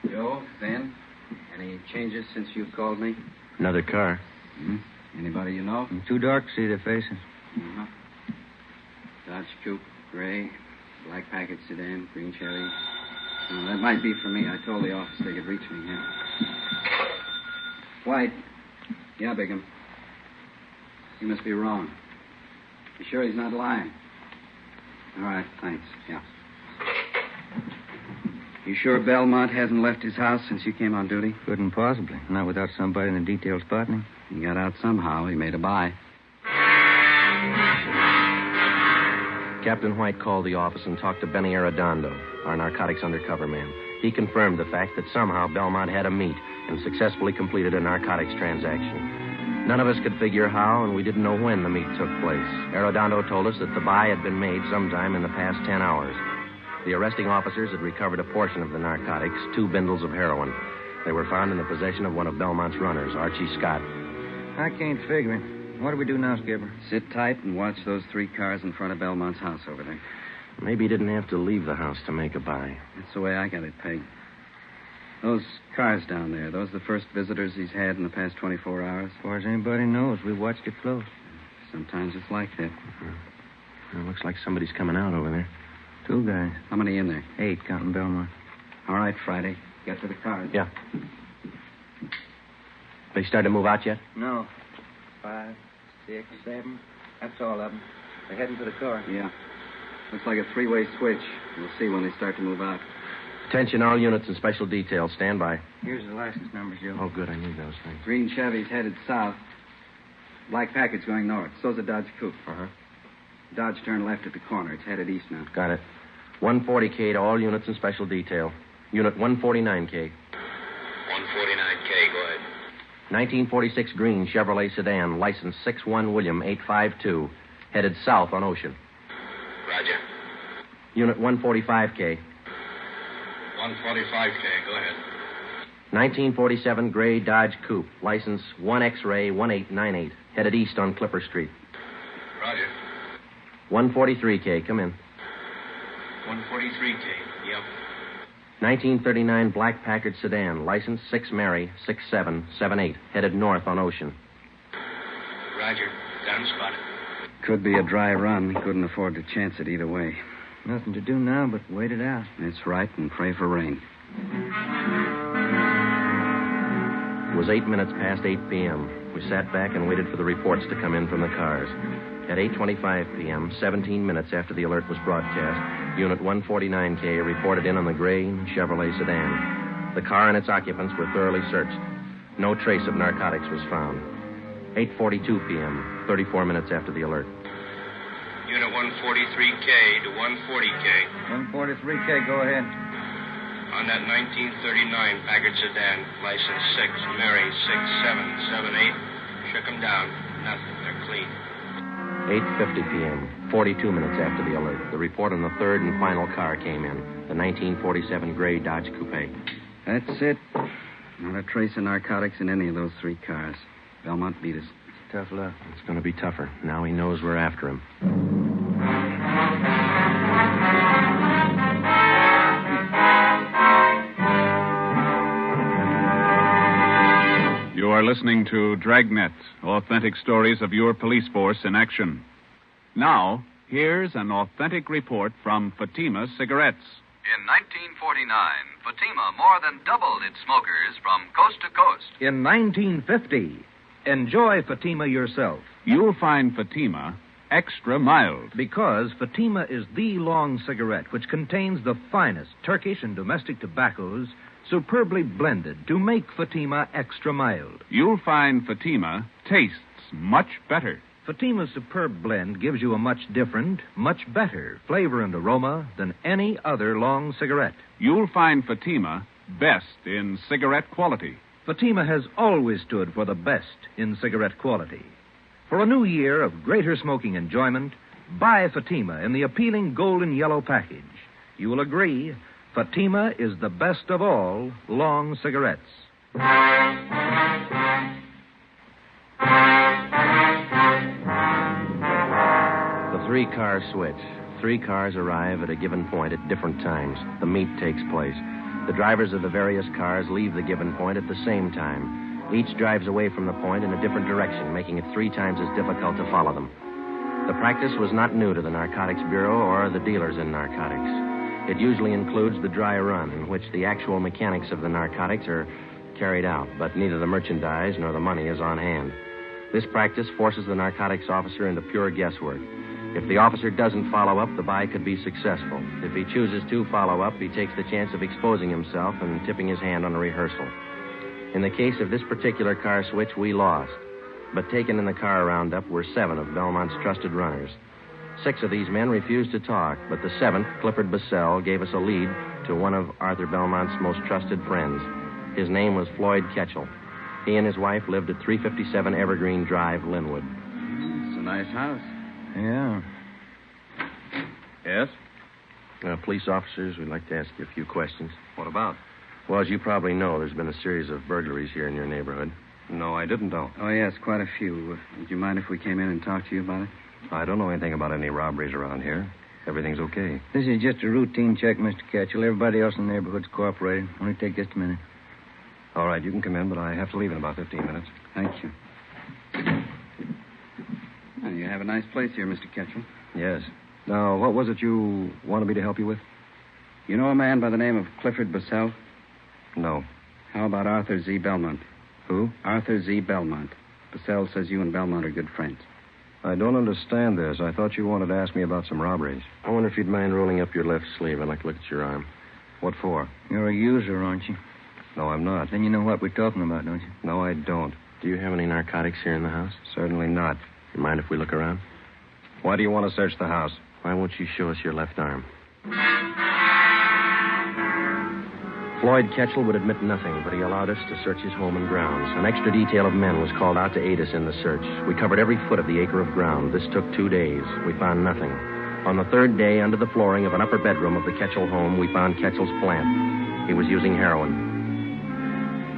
Joe, Ben, any changes since you called me? Another car. Anybody you know? Too dark to see their faces. Dodge Coupe, gray, black packet sedan, green cherry. That might be for me. I told the office they could reach me here. White. Yeah, Bigham. You must be wrong. You sure he's not lying? All right, thanks. Yeah. You sure Belmont hasn't left his house since you came on duty? Couldn't possibly. Not without somebody in the detail spotting him. He got out somehow. He made a buy. Captain White called the office and talked to Benny Arredondo, our narcotics undercover man. He confirmed the fact that somehow Belmont had a meet and successfully completed a narcotics transaction. None of us could figure how, and we didn't know when the meet took place. Arredondo told us that the buy had been made sometime in the past 10 hours. The arresting officers had recovered a portion of the narcotics, 2 bindles of heroin. They were found in the possession of one of Belmont's runners, Archie Scott. I can't figure it. What do we do now, Skipper? Sit tight and watch those 3 cars in front of Belmont's house over there. Maybe he didn't have to leave the house to make a buy. That's the way I got it pegged. Those cars down there, those are the first visitors he's had in the past 24 hours? As far as anybody knows, we watched it close. Sometimes it's like that. It looks like somebody's coming out over there. 2 guys. How many in there? 8, counting Belmont. All right, Friday. Get to the cars. Yeah. They started to move out yet? No. 5, 6, 7. That's all of them. They're heading for the car. Yeah. Looks like a 3-way switch. We'll see when they start to move out. Attention, all units and special details. Stand by. Here's the license numbers, Joe. Oh, good. I need those things. Green Chevy's headed south. Black Packard's going north. So's a Dodge Coupe. Uh-huh. Dodge turned left at the corner. It's headed east now. Got it. 140K to all units and special detail. Unit 149K. 149K, go ahead. 1946 green Chevrolet sedan, license 61 William 852, headed south on Ocean. Roger. Unit 145K. 145K, go ahead. 1947 gray Dodge Coupe, license 1 X-ray 1898, headed east on Clipper Street. Roger. 143K, come in. 143K, yep. 1939 black Packard sedan, license 6 Mary 6778, headed north on Ocean. Roger. Got him spotted. Could be a dry run. He couldn't afford to chance it either way. Nothing to do now but wait it out. That's right, and pray for rain. It was 8 minutes past 8 p.m. We sat back and waited for the reports to come in from the cars. At 8:25 p.m., 17 minutes after the alert was broadcast, Unit 149K reported in on the gray Chevrolet sedan. The car and its occupants were thoroughly searched. No trace of narcotics was found. 8:42 p.m., 34 minutes after the alert. Unit 143K to 140K. 143K, go ahead. On that 1939 Packard sedan, license 6 Mary 6778. Shook them down. Nothing. They're clean. 8:50 p.m., 42 minutes after the alert. The report on the third and final car came in, the 1947 gray Dodge Coupe. That's it. Not a trace of narcotics in any of those 3 cars. Belmont beat us. Tough luck. It's going to be tougher. Now he knows we're after him. You are listening to Dragnet, authentic stories of your police force in action. Now, here's an authentic report from Fatima Cigarettes. In 1949, Fatima more than doubled its smokers from coast to coast. In 1950, enjoy Fatima yourself. You'll find Fatima extra mild. Because Fatima is the long cigarette which contains the finest Turkish and domestic tobaccos superbly blended to make Fatima extra mild. You'll find Fatima tastes much better. Fatima's superb blend gives you a much different, much better flavor and aroma than any other long cigarette. You'll find Fatima best in cigarette quality. Fatima has always stood for the best in cigarette quality. For a new year of greater smoking enjoyment, buy Fatima in the appealing golden yellow package. You will agree, Fatima is the best of all long cigarettes. The 3-car switch. 3 cars arrive at a given point at different times. The meet takes place. The drivers of the various cars leave the given point at the same time. Each drives away from the point in a different direction, making it 3 times as difficult to follow them. The practice was not new to the Narcotics Bureau or the dealers in narcotics. It usually includes the dry run, in which the actual mechanics of the narcotics are carried out, but neither the merchandise nor the money is on hand. This practice forces the narcotics officer into pure guesswork. If the officer doesn't follow up, the buy could be successful. If he chooses to follow up, he takes the chance of exposing himself and tipping his hand on a rehearsal. In the case of this particular car switch, we lost. But taken in the car roundup were 7 of Belmont's trusted runners. 6 of these men refused to talk, but the 7th, Clifford Bassell, gave us a lead to one of Arthur Belmont's most trusted friends. His name was Floyd Ketchel. He and his wife lived at 357 Evergreen Drive, Linwood. It's a nice house. Yeah. Yes? Police officers, we'd like to ask you a few questions. What about? Well, as you probably know, there's been a series of burglaries here in your neighborhood. No, I didn't know. Oh, yes, quite a few. Would you mind if we came in and talked to you about it? I don't know anything about any robberies around here. Everything's okay. This is just a routine check, Mr. Ketchel. Everybody else in the neighborhood's cooperating. Only take just a minute. All right, you can come in, but I have to leave in about 15 minutes. Thank you. Well, you have a nice place here, Mr. Ketchel. Yes. Now, what was it you wanted me to help you with? You know a man by the name of Clifford Bussell? No. How about Arthur Z. Belmont? Who? Arthur Z. Belmont. Bussell says you and Belmont are good friends. I don't understand this. I thought you wanted to ask me about some robberies. I wonder if you'd mind rolling up your left sleeve. I'd like to look at your arm. What for? You're a user, aren't you? No, I'm not. Then you know what we're talking about, don't you? No, I don't. Do you have any narcotics here in the house? Certainly not. You mind if we look around? Why do you want to search the house? Why won't you show us your left arm? Floyd Ketchel would admit nothing, but he allowed us to search his home and grounds. An extra detail of men was called out to aid us in the search. We covered every foot of the acre of ground. This took 2 days. We found nothing. On the third day, under the flooring of an upper bedroom of the Ketchel home, we found Ketchel's plant. He was using heroin.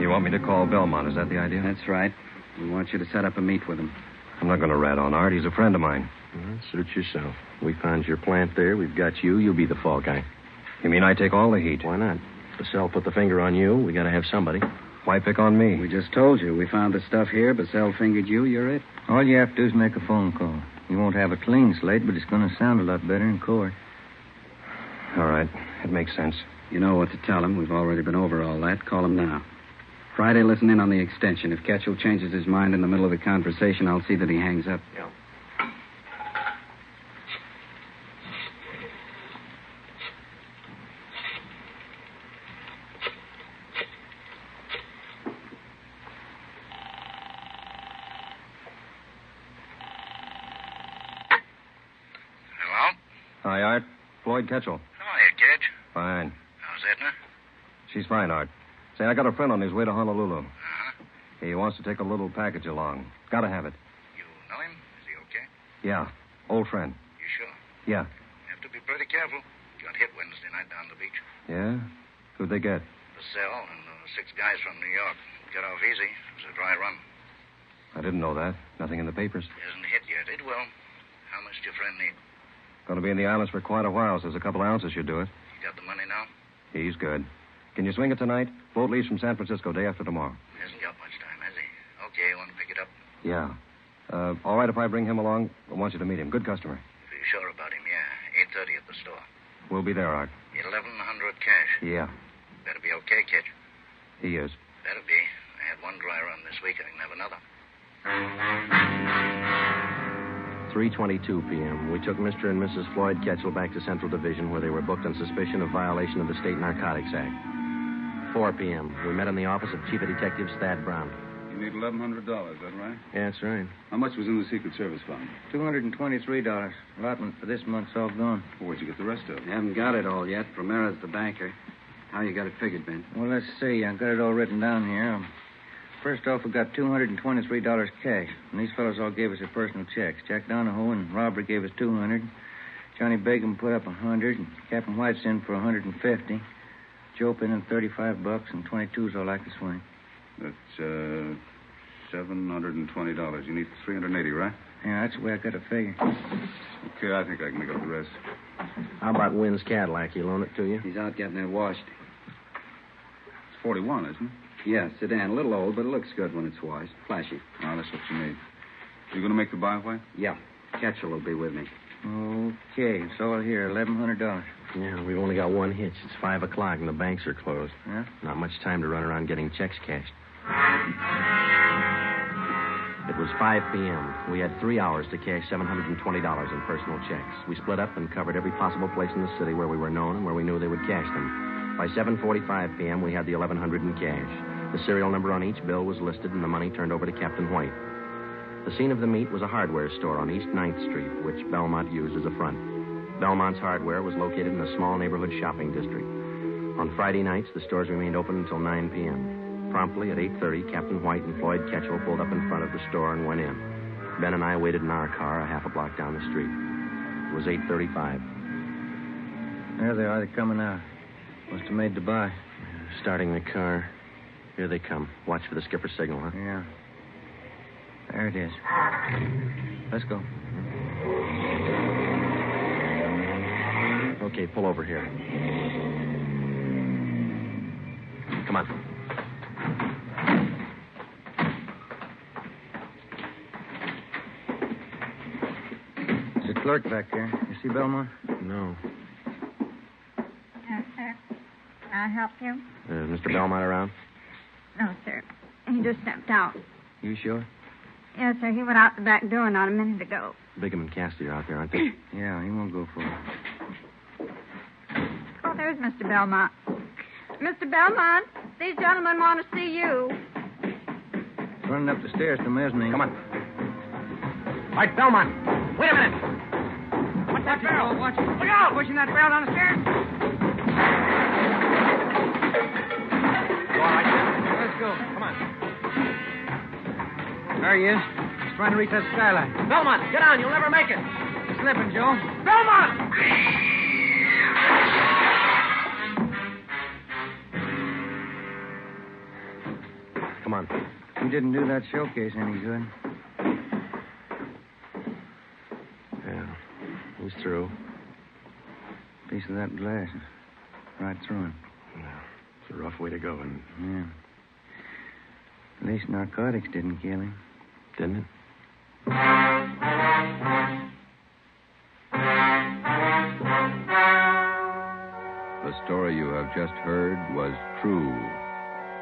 You want me to call Belmont, is that the idea? That's right. We want you to set up a meet with him. I'm not going to rat on Art. He's a friend of mine. Well, suit yourself. We found your plant there. We've got you. You be the fall guy. You mean I take all the heat? Why not? Bussell put the finger on you. We got to have somebody. Why pick on me? We just told you. We found the stuff here. Bussell fingered you. You're it. All you have to do is make a phone call. You won't have a clean slate, but it's going to sound a lot better in court. All right. It makes sense. You know what to tell him. We've already been over all that. Call him now. Friday, listen in on the extension. If Ketchel changes his mind in the middle of the conversation, I'll see that he hangs up. Yeah. Hi, Art. Floyd Ketchel. Hiya, Ketch. Fine. How's Edna? She's fine, Art. Say, I got a friend on his way to Honolulu. Uh-huh. He wants to take a little package along. Gotta have it. You know him? Is he okay? Yeah. Old friend. You sure? Yeah. Have to be pretty careful. Got hit Wednesday night down the beach. Yeah? Who'd they get? Bussell and 6 guys from New York. Got off easy. It was a dry run. I didn't know that. Nothing in the papers. Hasn't hit yet. It will. How much do your friend need? Going to be in the islands for quite a while, so there's a couple ounces should do it. You got the money now? He's good. Can you swing it tonight? Boat leaves from San Francisco day after tomorrow. Hasn't got much time, has he? Okay, want to pick it up? Yeah. All right if I bring him along? I want you to meet him. Good customer. If you're sure about him, yeah. 8:30 at the store. We'll be there, Art. 1,100 cash. Yeah. Better be okay, Ketch. He is. Better be. I had one dry run this week. I can have another. 3:22 p.m. We took Mr. and Mrs. Floyd Ketchel back to Central Division, where they were booked on suspicion of violation of the State Narcotics Act. 4 p.m. We met in the office of Chief of Detectives Thad Brown. You need $1,100, is that right? Yeah, that's right. How much was in the Secret Service fund? $223. Allotment for this month's all gone. Well, where'd you get the rest of it? You haven't got it all yet. Romera's the banker. How you got it figured, Ben? Well, let's see. I got it all written down here. First off, we got $223 cash. And these fellows all gave us their personal checks. Jack Donahoe and Robert gave us $200. Johnny Bacon put up $100. And Captain White's in for $150. Joe put in $35, and 22's all I can swing. That's $720. You need $380, right? Yeah, that's the way I got it figured. Okay, I think I can make up the rest. How about Wynn's Cadillac? He loan it to you? He's out getting it washed. It's 41, isn't it? Yeah, sedan. A little old, but it looks good when it's washed. Flashy. Oh, that's what you need. You going to make the buy, White? Yeah. Ketchel will be with me. Okay, it's all here. $1,100. Yeah, we've only got one hitch. It's 5 o'clock and the banks are closed. Yeah? Not much time to run around getting checks cashed. It was 5 p.m. We had 3 hours to cash $720 in personal checks. We split up and covered every possible place in the city where we were known and where we knew they would cash them. By 7:45 p.m., we had the $1,100 in cash. The serial number on each bill was listed and the money turned over to Captain White. The scene of the meet was a hardware store on East 9th Street, which Belmont used as a front. Belmont's hardware was located in a small neighborhood shopping district. On Friday nights, the stores remained open until 9 p.m. Promptly at 8:30, Captain White and Floyd Ketchel pulled up in front of the store and went in. Ben and I waited in our car a half a block down the street. It was 8:35. There they are. They're coming out. Must have made the buy. Starting the car. Here they come. Watch for the skipper's signal, huh? Yeah. There it is. Let's go. Okay, pull over here. Come on. There's a clerk back there. You see Belmont? No. Yes, sir. Can I help you? Mr. Belmont around? No, sir. He just stepped out. You sure? Yes, sir. He went out the back door not a minute ago. Bigham and Cassidy are out there, aren't they? Yeah, he won't go for it. Oh, there's Mr. Belmont. Mr. Belmont, these gentlemen want to see you. Running up the stairs to mezzanine. Come on. All right, Belmont. Wait a minute. What's that barrel? Watch it. Look out! Pushing that barrel down the stairs. You all right? Let's go. Come on. There he is. He's trying to reach that skylight. Belmont, get on. You'll never make it. He's slipping, Joe. Belmont! Come on. He didn't do that showcase any good. Yeah. He's through. Piece of that glass. Right through him. Yeah. It's a rough way to go, and Yeah. At least narcotics didn't kill him. didn't it? The story you have just heard was true.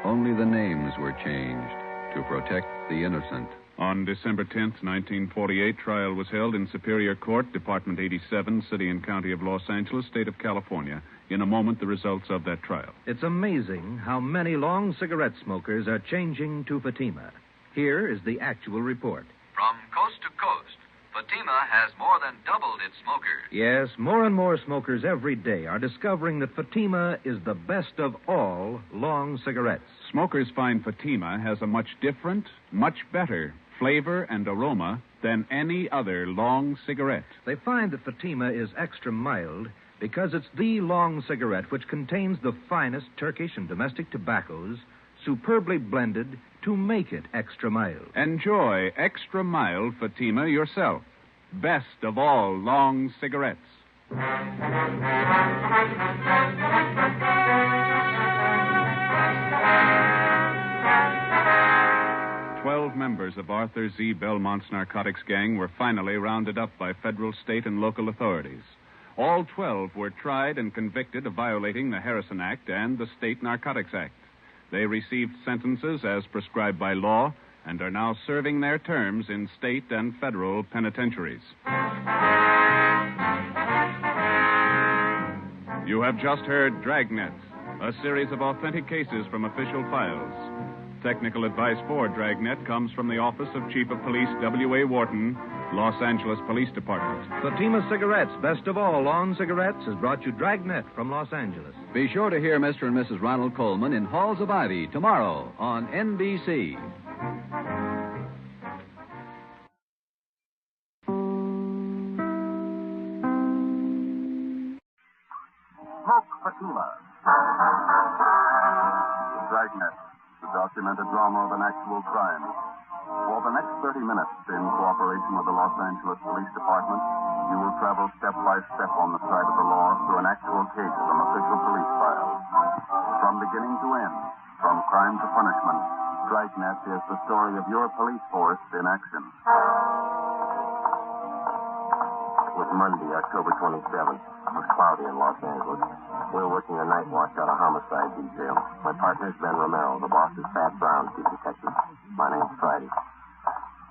Only the names were changed to protect the innocent. On December 10th, 1948, trial was held in Superior Court, Department 87, City and County of Los Angeles, State of California. In a moment, the results of that trial. It's amazing how many long cigarette smokers are changing to Fatima. Here is the actual report. From coast to coast, Fatima has more than doubled its smokers. Yes, more and more smokers every day are discovering that Fatima is the best of all long cigarettes. Smokers find Fatima has a much different, much better flavor and aroma than any other long cigarette. They find that Fatima is extra mild because it's the long cigarette which contains the finest Turkish and domestic tobaccos, superbly blended to make it extra mild. Enjoy extra mild Fatima yourself. Best of all long cigarettes. 12 members of Arthur Z. Belmont's narcotics gang were finally rounded up by federal, state, and local authorities. All 12 were tried and convicted of violating the Harrison Act and the State Narcotics Act. They received sentences as prescribed by law and are now serving their terms in state and federal penitentiaries. You have just heard Dragnet, a series of authentic cases from official files. Technical advice for Dragnet comes from the Office of Chief of Police W.A. Wharton, Los Angeles Police Department. Fatima Cigarettes, best of all long cigarettes, has brought you Dragnet from Los Angeles. Be sure to hear Mr. and Mrs. Ronald Coleman in Halls of Ivy tomorrow on NBC. Smoke Fatima. Dragnet, the documented drama of an actual crime. For the next 30 minutes, in cooperation with the Los Angeles Police Department, you will travel step by step on the side of the law through an actual case from official police files. From beginning to end, from crime to punishment, Dragnet is the story of your police force in action. It was Monday, October 27th. It was cloudy in Los Angeles. We were working a night watch out of homicide detail. My partner's Ben Romero. The boss is Pat Brown, chief detective. My name's Friday.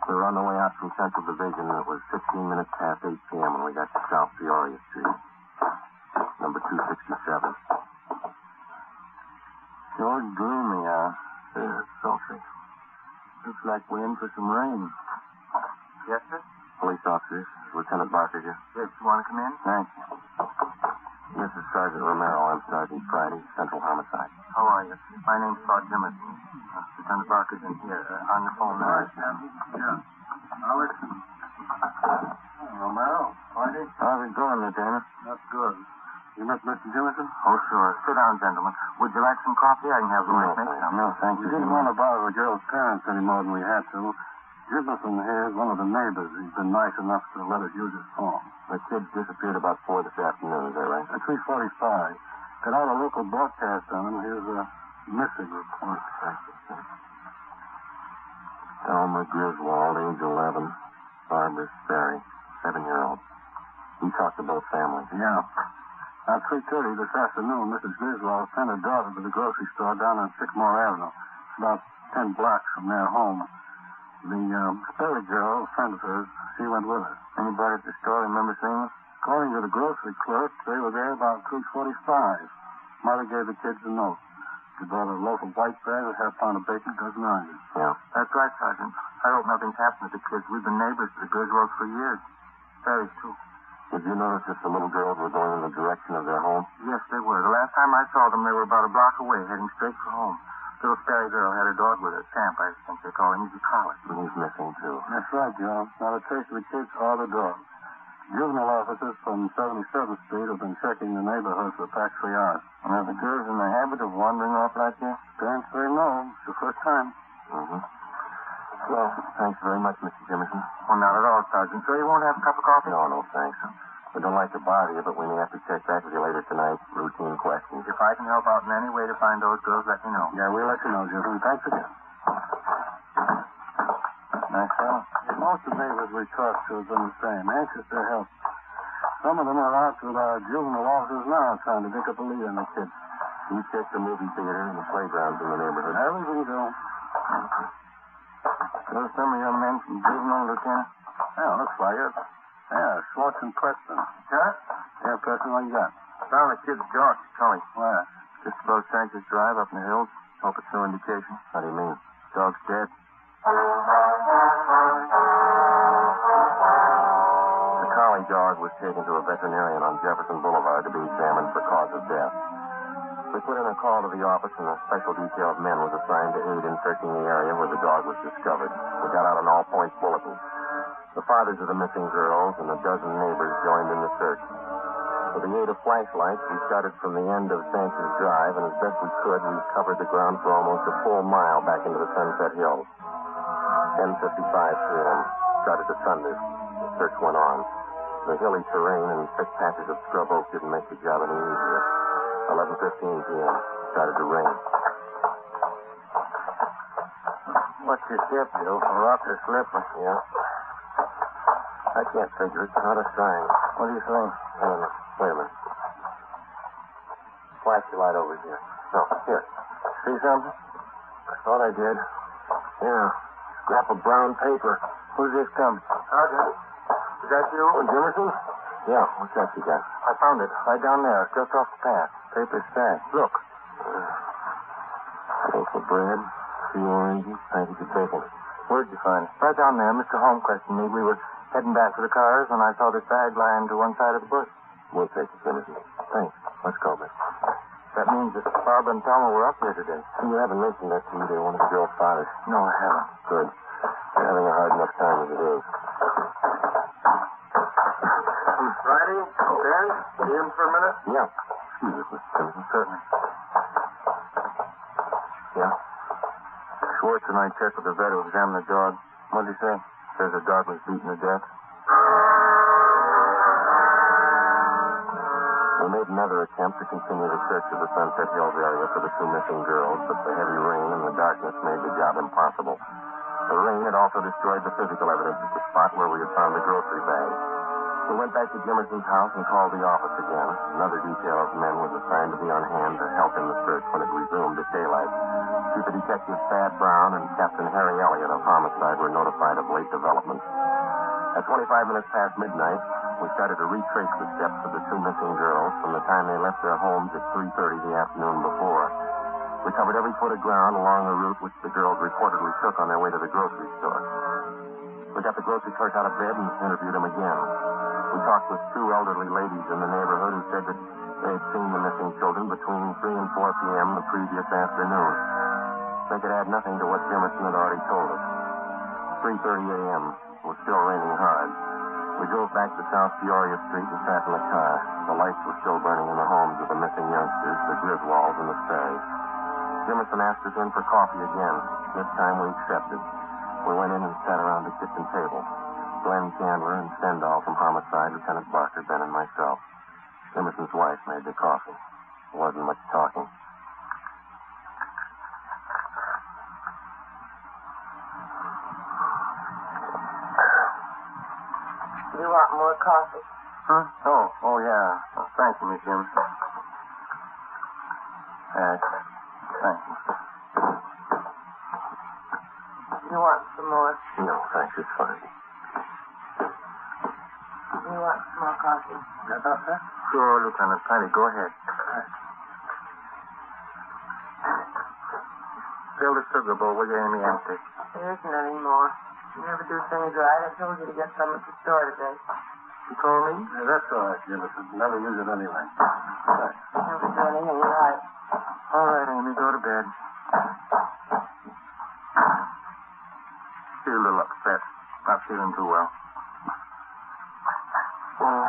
We were on the way out from Central Division, and it was 15 minutes past 8 p.m. when we got to South Peoria Street, number 267. Sure gloomy, it's sultry. Looks like we're in for some rain. Yes, sir? Police officers. Lieutenant Barker here. Yes, you want to come in? Thanks. Mrs. Sergeant Romero, I'm Sergeant Friday, Central Homicide. How are you? My name's Todd Jimmison. Lieutenant Barker's in here. On the phone now. Yeah. Alex? Romero? Friday? How's it going, Lieutenant? That's good. You met Mr. Jimison? Oh, sure. Sit down, gentlemen. Would you like some coffee? I can have the wife make some. No, thank you. We didn't want to bother the girl's parents any more than we had to. Jimison here is one of the neighbors. He's been nice enough to let us use his phone. The kid disappeared about 4 this afternoon, is that right? At 3:45. Got out a local broadcast on him. Here's a missing report. Elmer Griswold, age 11. Barbara Sperry, 7-year-old. He talked to both families. Yeah. At 3:30 this afternoon, Mrs. Griswold sent her daughter to the grocery store down on Sycamore Avenue. About 10 blocks from their home. The Sperry girl, a friend of hers, she went with her. Anybody at the store remember seeing them? According to the grocery clerk, they were there about 3:45. Mother gave the kids a note. She bought a loaf of white bread, a half-pound of bacon, a dozen oranges. Yeah. That's right, Sergeant. I hope nothing's happened to the kids. We've been neighbors to the Griswolds for years. Sperry's, too. Did you notice if the little girls were going in the direction of their home? Yes, they were. The last time I saw them, they were about a block away, heading straight for home. Little Sperry girl had her dog with her. Champ, I think they call him. He's a collie. He's missing, too. That's right, Joe. Not a trace of the kids or the dog. Juvenile officers from 77th Street have been checking the neighborhood for the past 3 hours. And are the girls in the habit of wandering off like that? Parents say no. It's the first time. Mm-hmm. Well, thanks very much, Mr. Jimison. Well, not at all, Sergeant. Sure you won't have a cup of coffee? No, thanks. We don't like to bother you, but we may have to check back with you later tonight. Routine questions. If I can help out in any way to find those girls, let me know. Yeah, we'll let you know, Jim. Thanks again. Nice fellow. Most of the neighbors we talked to have been the same, anxious to help. Some of them are out with our juvenile officers now trying to pick up a lead on the kids. You check the movie theater and the playgrounds in the neighborhood. Everything go. Those some of your men from juvenile, Lieutenant? Yeah, looks like it. Yeah, Schwartz and Preston. Huh? Yeah, Preston, what you got? Found the kid's dog, Cully. Where? Just below Sanchez Drive up in the hills. Hope it's no indication. How do you mean? Dog's dead. The collie dog was taken to a veterinarian on Jefferson Boulevard to be examined for cause of death. We put in a call to the office, and a special detail of men was assigned to aid in searching the area where the dog was discovered. We got out an all-points bulletin. The fathers of the missing girls and a dozen neighbors joined in the search. With the aid of flashlights, we started from the end of Sanchez Drive, and as best we could, we covered the ground for almost a full mile back into the Sunset Hills. 10:55 p.m. Started to thunder. The search went on. The hilly terrain and thick patches of scrub oak didn't make the job any easier. 11:15 p.m. Started to rain. What's your step, Joe? A rock or slipper? Yeah. I can't figure it. Not a sign. What do you think? Wait a minute. Flash your light over here. No, here. See something? I thought I did. Yeah. Scrap of brown paper. Who's this coming? Sergeant. Is that you? Oh, Jimison? Yeah. What's that you got? I found it. Right down there. Just off the path. Paper stack. Look. Loaf of bread. 3 oranges. Package of bacon. Where'd you find it? Right down there. Mr. Holmquist and me, we were heading back to the cars when I saw this bag lying to one side of the bush. We'll take it, Jimison. Thanks. Let's go, miss. That means that Barbara and Thelma were up here today. You haven't mentioned that to either one of the girls' fathers. No, I haven't. Good. They're having a hard enough time as it is. Friday, Ben, be in for a minute? Yeah. Excuse us, Mr. Jimison. Certainly. Yeah? Schwartz and I checked with the vet who examined the dog. What did he say? Says the dog was beaten to death. We made another attempt to continue the search of the Sunset Hills area for the 2 missing girls, but the heavy rain and the darkness made the job impossible. The rain had also destroyed the physical evidence at the spot where we had found the grocery bag. We went back to Jimerson's house and called the office again. Another detail of men was assigned to be on hand to help in the search when it resumed at daylight. Chief Detective Thad Brown and Captain Harry Elliott of Homicide were notified of late developments. At 25 minutes past midnight, we started to retrace the steps of the 2 missing girls from the time they left their homes at 3:30 the afternoon before. We covered every foot of ground along the route which the girls reportedly took on their way to the grocery store. We got the grocery clerk out of bed and interviewed him again. We talked with 2 elderly ladies in the neighborhood who said that They'd seen the missing children between 3 and 4 p.m. the previous afternoon. They could add nothing to what Jimerson had already told us. 3:30 a.m. It was still raining hard. We drove back to South Peoria Street and sat in the car. The lights were still burning in the homes of the missing youngsters, the Griswolds and the Sperrys. Jimerson asked us in for coffee again. This time we accepted. We went in and sat around the kitchen table. Glenn Chandler and Stendhal from Homicide, Lieutenant Barker, Ben, and myself. Jimerson's wife made the coffee. There wasn't much talking. You want more coffee? Huh? Oh, yeah. Oh, thank you, Miss Jimerson. Thank you. You want some more? No, thanks. It's fine. You want some more coffee? Doctor? Sure, Lieutenant. Plenty. Go ahead. Fill the sugar bowl with your Amy empty. There isn't any more. You never do things right. I told you to get some at the store today. You told me? Yeah, that's all right, Jimerson. Never use it anyway. Thanks. Never do anything right. All right, Amy. Go to bed. Feel a little upset. Not feeling too well. Well,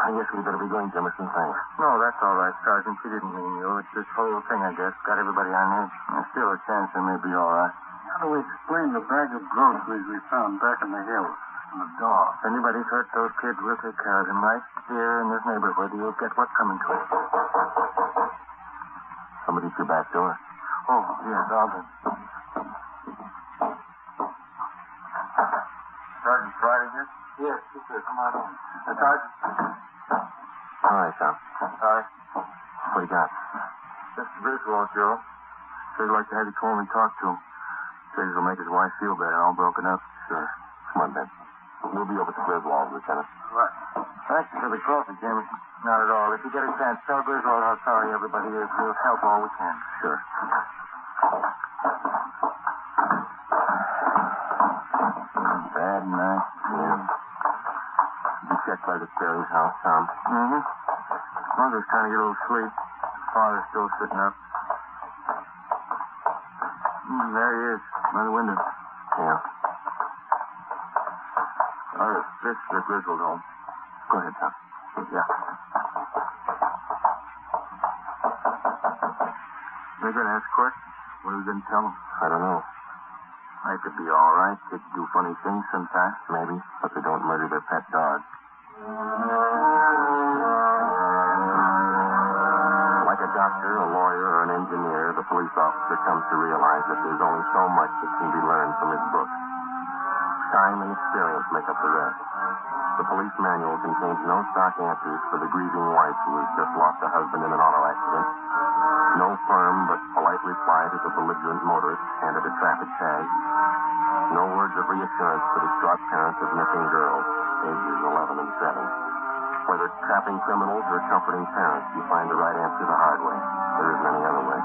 I guess we better be going, Jimerson. Thanks. No, that's all right, Sergeant. She didn't mean you. It's this whole thing, I guess. Got everybody on edge. There's still a chance they may be all right. How do we explain the bag of groceries we found back in the hills and the dog? If anybody's hurt those kids, we'll take care of them right here in this neighborhood. You'll get what's coming to us. Somebody at your back door. Oh, yes, Alden. Sergeant Friday here? Yes, yes, sir. Come on in. Sergeant? All right, Tom. All right. What do you got? Mr. Griswold, Joe. Said he'd like to have you call and talk to him. Says it'll make his wife feel better, all broken up. Sure. Come on, Ben. We'll be over to Griswold, Lieutenant. Right. Thanks for the coffee, Jameson. Not at all. If you get a chance, tell Griswold how sorry everybody is. We'll help all we can. Sure. Bad night. Yeah. Did you check by the Sperry's house, Tom? Mm-hmm. Mother's trying to get a little sleep. Father's still sitting up. There he is, by the window. Yeah. This is the Griswold home. Go ahead, Tom. Yeah. They're going to ask questions. What are we going to tell them? I don't know. They could be all right. Kids do funny things sometimes, maybe, but they don't murder their pet dog. Like a doctor, a lawyer, or an engineer, the police officer comes to realize that there's only so much that can be learned from his book. Time and experience make up the rest. The police manual contains no stock answers for the grieving wife who has just lost a husband in an auto accident. No firm but polite reply to the belligerent motorist handed a traffic tag. No words of reassurance for distraught parents of missing girls, ages 11 and 7. Whether trapping criminals or comforting parents, you find the right answer the hard way. There isn't any other way.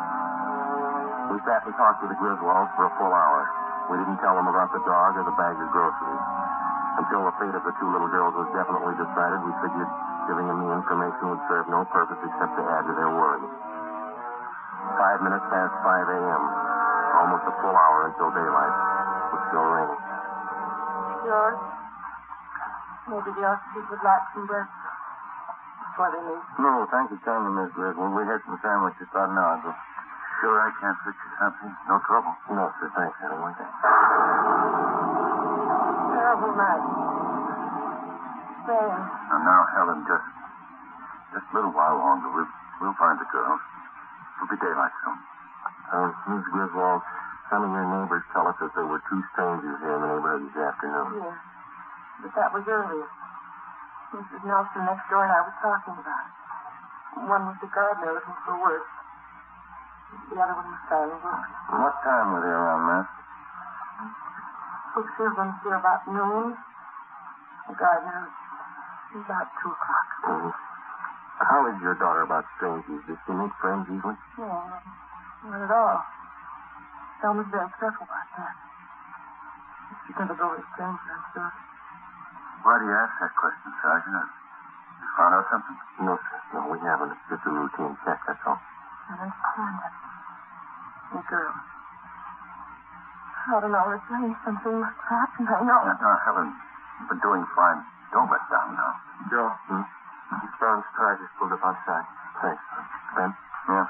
We sat and talked to the Griswolds for a full hour. We didn't tell them about the dog or the bag of groceries. Until the fate of the two little girls was definitely decided, we figured giving them the information would serve no purpose except to add to their worry. 5 minutes past 5 a.m. Almost a full hour until daylight. It was still raining. George, maybe the officers would like some breakfast before they leave. No, thank you kindly, Miss Griswold. We had some sandwiches about an hour ago. Sure I can't fix you something? No trouble. No, sir. Thanks, anyway. Terrible night. Rain. And now, Helen, just a little while longer. We'll find the girls. It'll be daylight soon. Miss Griswold, some of your neighbors tell us that there were two strangers here in the neighborhood this afternoon. Yes. But that was earlier. Mrs. Nelson next door and I were talking about it. One was the gardener looking for work. The other one was trying to work. What time were they around, ma'am? Brookfield was here about noon. The gardener about 2 o'clock. Mm-hmm. How is your daughter about strangers? Does she make friends easily? No, not at all. Thelma's very careful about that. She's never go with a stranger, I'm sure. Why do you ask that question, Sergeant? As Found out something? No, sir. No, we haven't. It's just a routine check, that's all. I don't understand it. The girl. I don't know. It's saying something must happen. I know. Helen, you've been doing fine. Don't let down now. Joe? Miss Brown's car just pulled up outside. Thanks. Ben? Yeah?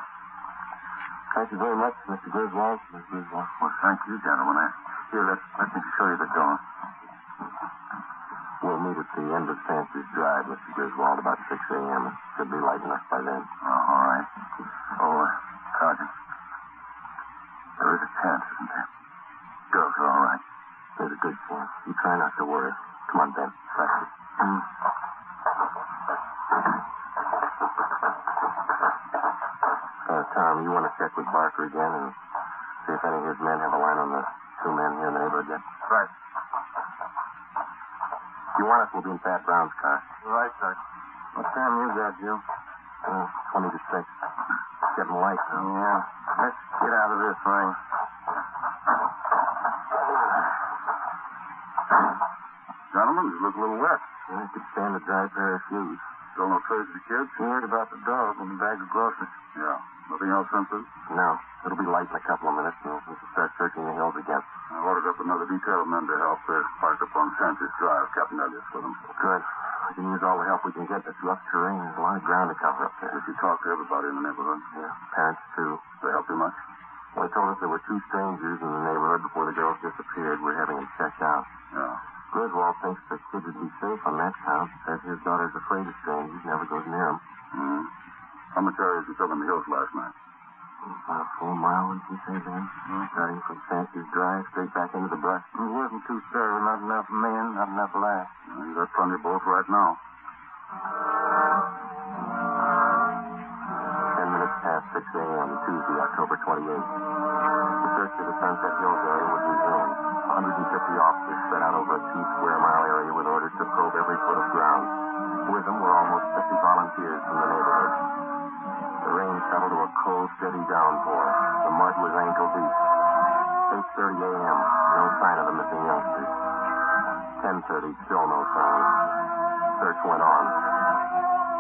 Thank you very much, Mr. Griswold. Miss Griswold. Well, thank you, gentlemen. Here, let me show you the door. We'll meet at the end of Fancy's Drive, Mr. Griswold, about 6 a.m. It should be light enough by then. Oh, all right. Oh, Sergeant, there is a chance, isn't there? Girls are all right. There's a good chance. You try not to worry. Come on, Ben. Thank you. Tom, you want to check with Barker again and see if any of his men have a line on the two men here in the neighborhood yet? Right. If you want us, we'll be in Pat Brown's car. Right, Sergeant. What time you got, Joe? 20 to 6. It's getting light now. Yeah. Let's get out of this ring. Gentlemen, you look a little wet. I could stand a dry pair of shoes. Still no trace of the kids? You heard about the dog and the bag of groceries? Yeah. Nothing else sensitive? No. It'll be light in a couple of minutes, and we can start searching the hills again. I ordered up another detail of men to help. They're parked up on Santis Drive. Captain Elliot's with them. Good. We can use all the help we can get. It's rough terrain. There's a lot of ground to cover up there. Did you talk to everybody in the neighborhood? Yeah. Parents, too. They help you much? Well, they told us there were 2 strangers in the neighborhood before the girls disappeared. We're having them checked out. Yeah. Griswold thinks the kids would be safe on that count. Says his daughter's afraid of strangers. Never goes near them. How much area did you cover in the hills last night? About a full mile, would you say, Ben? Starting from Fancy's Drive straight back into the brush. It wasn't too thorough. Not enough men, not enough life. You got plenty of both right now. 10 minutes past 6 a.m., Tuesday, October 28th. The search of the Sunset Hills area was resumed. 150 officers spread out over a 2-square-mile area with orders to probe every foot of ground. With them were almost 50 volunteers from the neighborhood. The rain settled to a cold, steady downpour. The mud was ankle deep. 8:30 a.m., no sign of the missing youngsters. 10:30, still no sign. Search went on.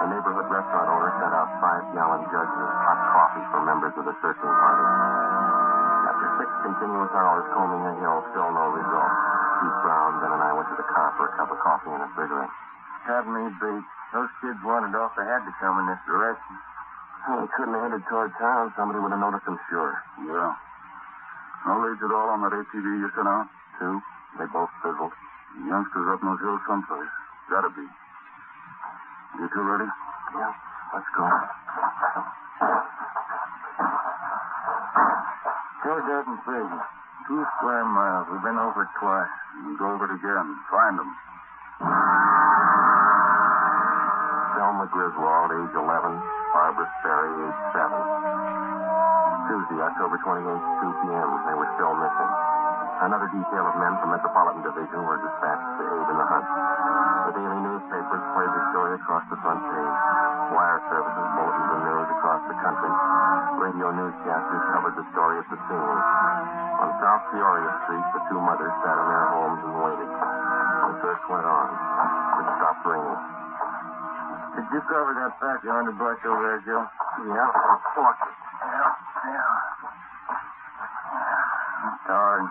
A neighborhood restaurant owner sent out 5-gallon jugs of hot coffee for members of the searching party. After 6 continuous hours combing the hill, still no result. Chief Brown, Ben, and I went to the car for a cup of coffee and a cigarette. Had me beat. Those kids wandered off. They had to come in this direction. Well, they couldn't have headed toward town. Somebody would have noticed them, sure. Yeah. No leads at all on that ATV you sent out? 2. They both fizzled. The youngsters up in those hills someplace. Gotta be. You two ready? Yeah. Let's go. Sure doesn't figure. 2 square miles. We've been over it twice. Go over it again. Find them. Selma Griswold, age 11. Barbara Sperry, age 7. Tuesday, October 28th, 2 p.m. They were still missing. Another detail of men from Metropolitan Division were dispatched to aid in the hunt. The daily newspapers played the story across the front page. Wire services, bulletins of news across the country. Radio newscasters covered the story at the scene. On South Peoria Street, the 2 mothers sat in their homes and waited. The search went on. It stopped raining. Did you cover that patch of underbrush over there, Joe? Yeah. Look. Yeah. Darn.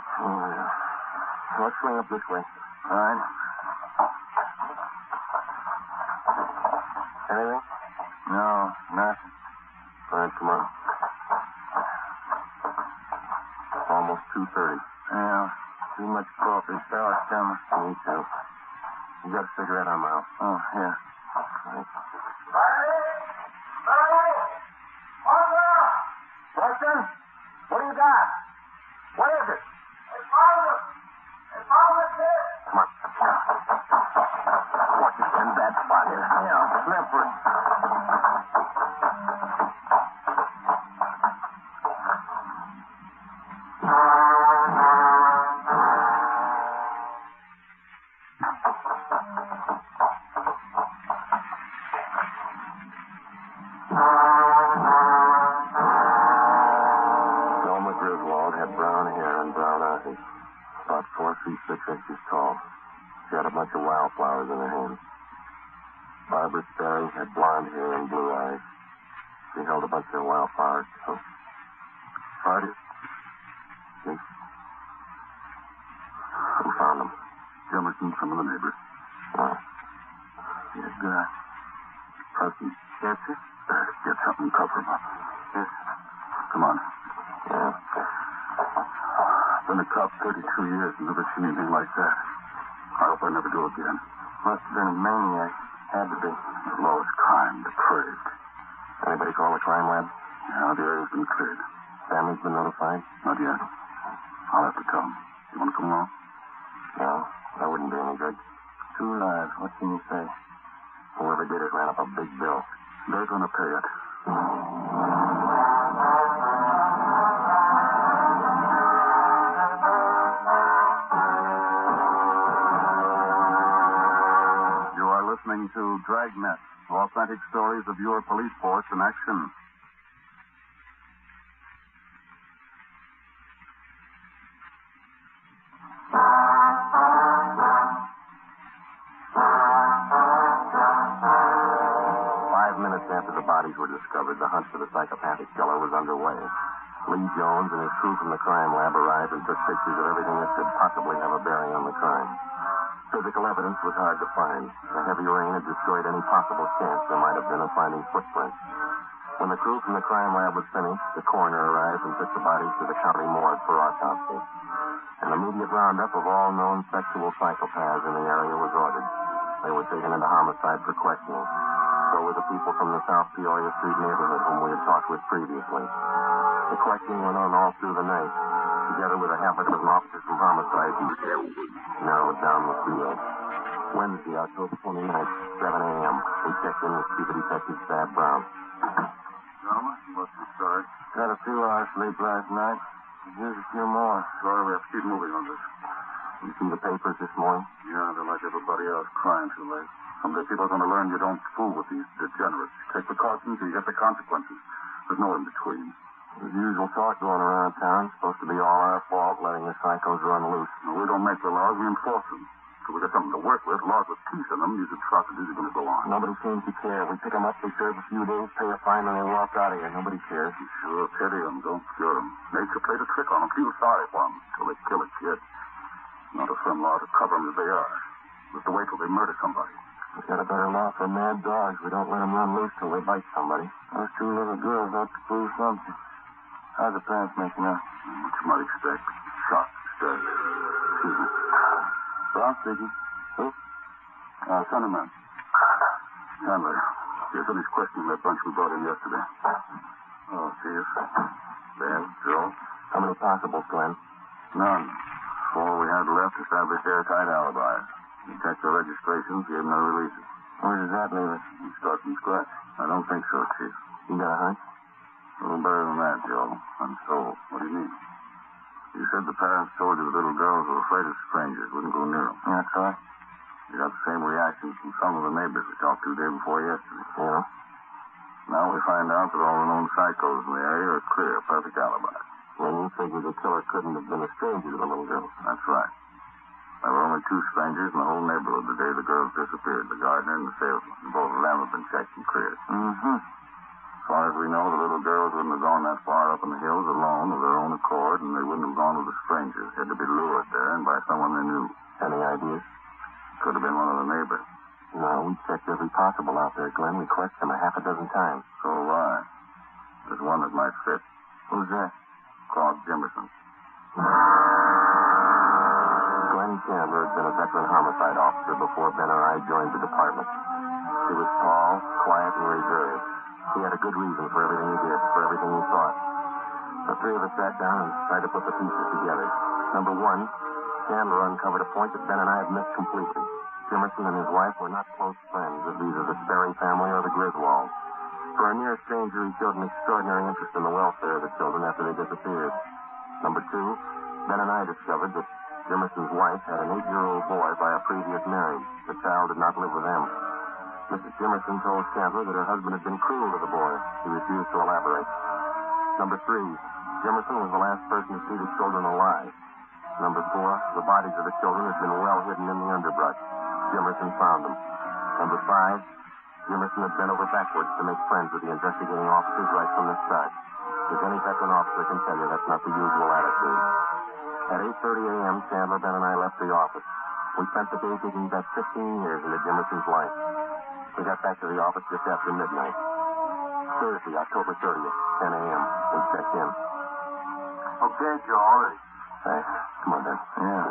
Let's swing up this way. All right. Anything? No, nothing. All right, come on. Almost 2:30. Yeah. Too much coffee. Sour stomach. Me too. You got a cigarette on my house? Oh, yeah. Right. Watson? What do you got? What is it? Come on. Watch it in that spot. Yeah, slippery. About 4 feet 6 inches tall. She had a bunch of wildflowers in her hands. Barbara Sperry had blonde hair and blue eyes. She held a bunch of wildflowers, too. Friday? Yes. Who found them? Emerson, some of the neighbors. Oh. Yes, Preston. Yes, sir? Get something, cover him up. Yes. Come on. Yeah. Been a cop 32 years and never seen anything like that. I hope I never do again. Must have been a maniac. Had to be. The lowest crime, depraved. Anybody call the crime lab? Yeah, the area's been cleared. Family's been notified? Not yet. I'll have to tell them. You want to come along? No, that wouldn't be any good. 2 lives. What can you say? Whoever did it ran up a big bill. They're going to pay it. You are listening to Dragnet, authentic stories of your police force in action. Were discovered, the hunt for the psychopathic killer was underway. Lee Jones and his crew from the crime lab arrived and took pictures of everything that could possibly have a bearing on the crime. Physical evidence was hard to find. The heavy rain had destroyed any possible chance there might have been of finding footprints. When the crew from the crime lab was finished, the coroner arrived and took the bodies to the county morgue for autopsy. An immediate roundup of all known sexual psychopaths in the area was ordered. They were taken into homicide for questioning. So were the people from the South Peoria Street neighborhood whom we had talked with previously. The questioning went on all through the night, together with a half a dozen officers from homicide narrowed down the field. Wednesday, October 29th, 7 a.m. We checked in with Chief of Detective Thad Brown. Gentlemen, what's the story? Got a few hours sleep last night. Here's a few more. Sorry, we have to keep moving on this. You see the papers this morning? Yeah, they're like everybody else, crying too late. Someday people are going to learn you don't fool with these degenerates. You take precautions, you get the consequences. There's no in between. The usual talk going around town. Supposed to be all our fault, letting the psychos run loose. No, we don't make the laws, we enforce them. So we get something to work with. Laws with teeth in them, these atrocities are going to go on. Nobody seems to care. We pick them up, they serve a few days, pay a fine, and they walk out of here. Nobody cares. Sure, pity them, don't cure them. Nature played a trick on them. Feel sorry for them until they kill a kid. Not a firm law to cover them as they are. Just to wait till they murder somebody. We've got a better law for mad dogs. We don't let them run loose till they bite somebody. Those 2 little girls ought to prove something. How's the parents making out? What you might expect. Shot, dead. Excuse me. Brown speaking. Who? Sonderman. Chandler. You finished questioning that bunch we brought in yesterday. Oh, Chief. Ben, Joe. How many possibles, Glenn? None. 4 we had left established airtight alibis. We checked their registrations, gave them no releases. Where does that leave us? We start from scratch. I don't think so, Chief. You got a hunch? A little better than that, Joe. I'm sold. What do you mean? You said the parents told you the little girls were afraid of strangers, wouldn't go near them. That's right. You got the same reaction from some of the neighbors we talked to the day before yesterday. Yeah? Now we find out that all the known psychos in the area are clear, perfect alibis. Well, you figured the killer couldn't have been a stranger to the little girl. That's right. There were only 2 strangers in the whole neighborhood the day the girls disappeared, the gardener and the salesman. Both of them have been checked and cleared. Mm-hmm. As far as we know, the little girls wouldn't have gone that far up in the hills alone of their own accord, and they wouldn't have gone with a stranger. They had to be lured there and by someone they knew. Any ideas? Could have been one of the neighbors. No, we checked every possible out there, Glenn. We questioned them a half a dozen times. So have I. There's one that might fit. Who's that? Claude Jimerson. Glenn Chandler had been a veteran homicide officer before Ben and I joined the department. He was tall, quiet, and reserved. He had a good reason for everything he did, for everything he thought. The 3 of us sat down and tried to put the pieces together. Number 1, Chandler uncovered a point that Ben and I had missed completely. Jimerson and his wife were not close friends of either the Sperry family or the Griswolds. For a near stranger, he showed an extraordinary interest in the welfare of the children after they disappeared. Number 2, Ben and I discovered that Jimerson's wife had an 8-year-old boy by a previous marriage. The child did not live with them. Mrs. Jimerson told Chandler that her husband had been cruel to the boy. He refused to elaborate. Number 3, Jimerson was the last person to see the children alive. Number 4, the bodies of the children had been well hidden in the underbrush. Jimerson found them. Number 5, Jimerson had bent over backwards to make friends with the investigating officers right from the start. As any veteran officer can tell you, that's not the usual attitude. At 8:30 a.m., Chandler, Ben, and I left the office. We spent the day digging back 15 years into Jimerson's life. We got back to the office just after midnight. Thursday, October 30th, 10 a.m. We checked in. Okay, Joe, all right. Thanks. Come on, Ben. Yeah.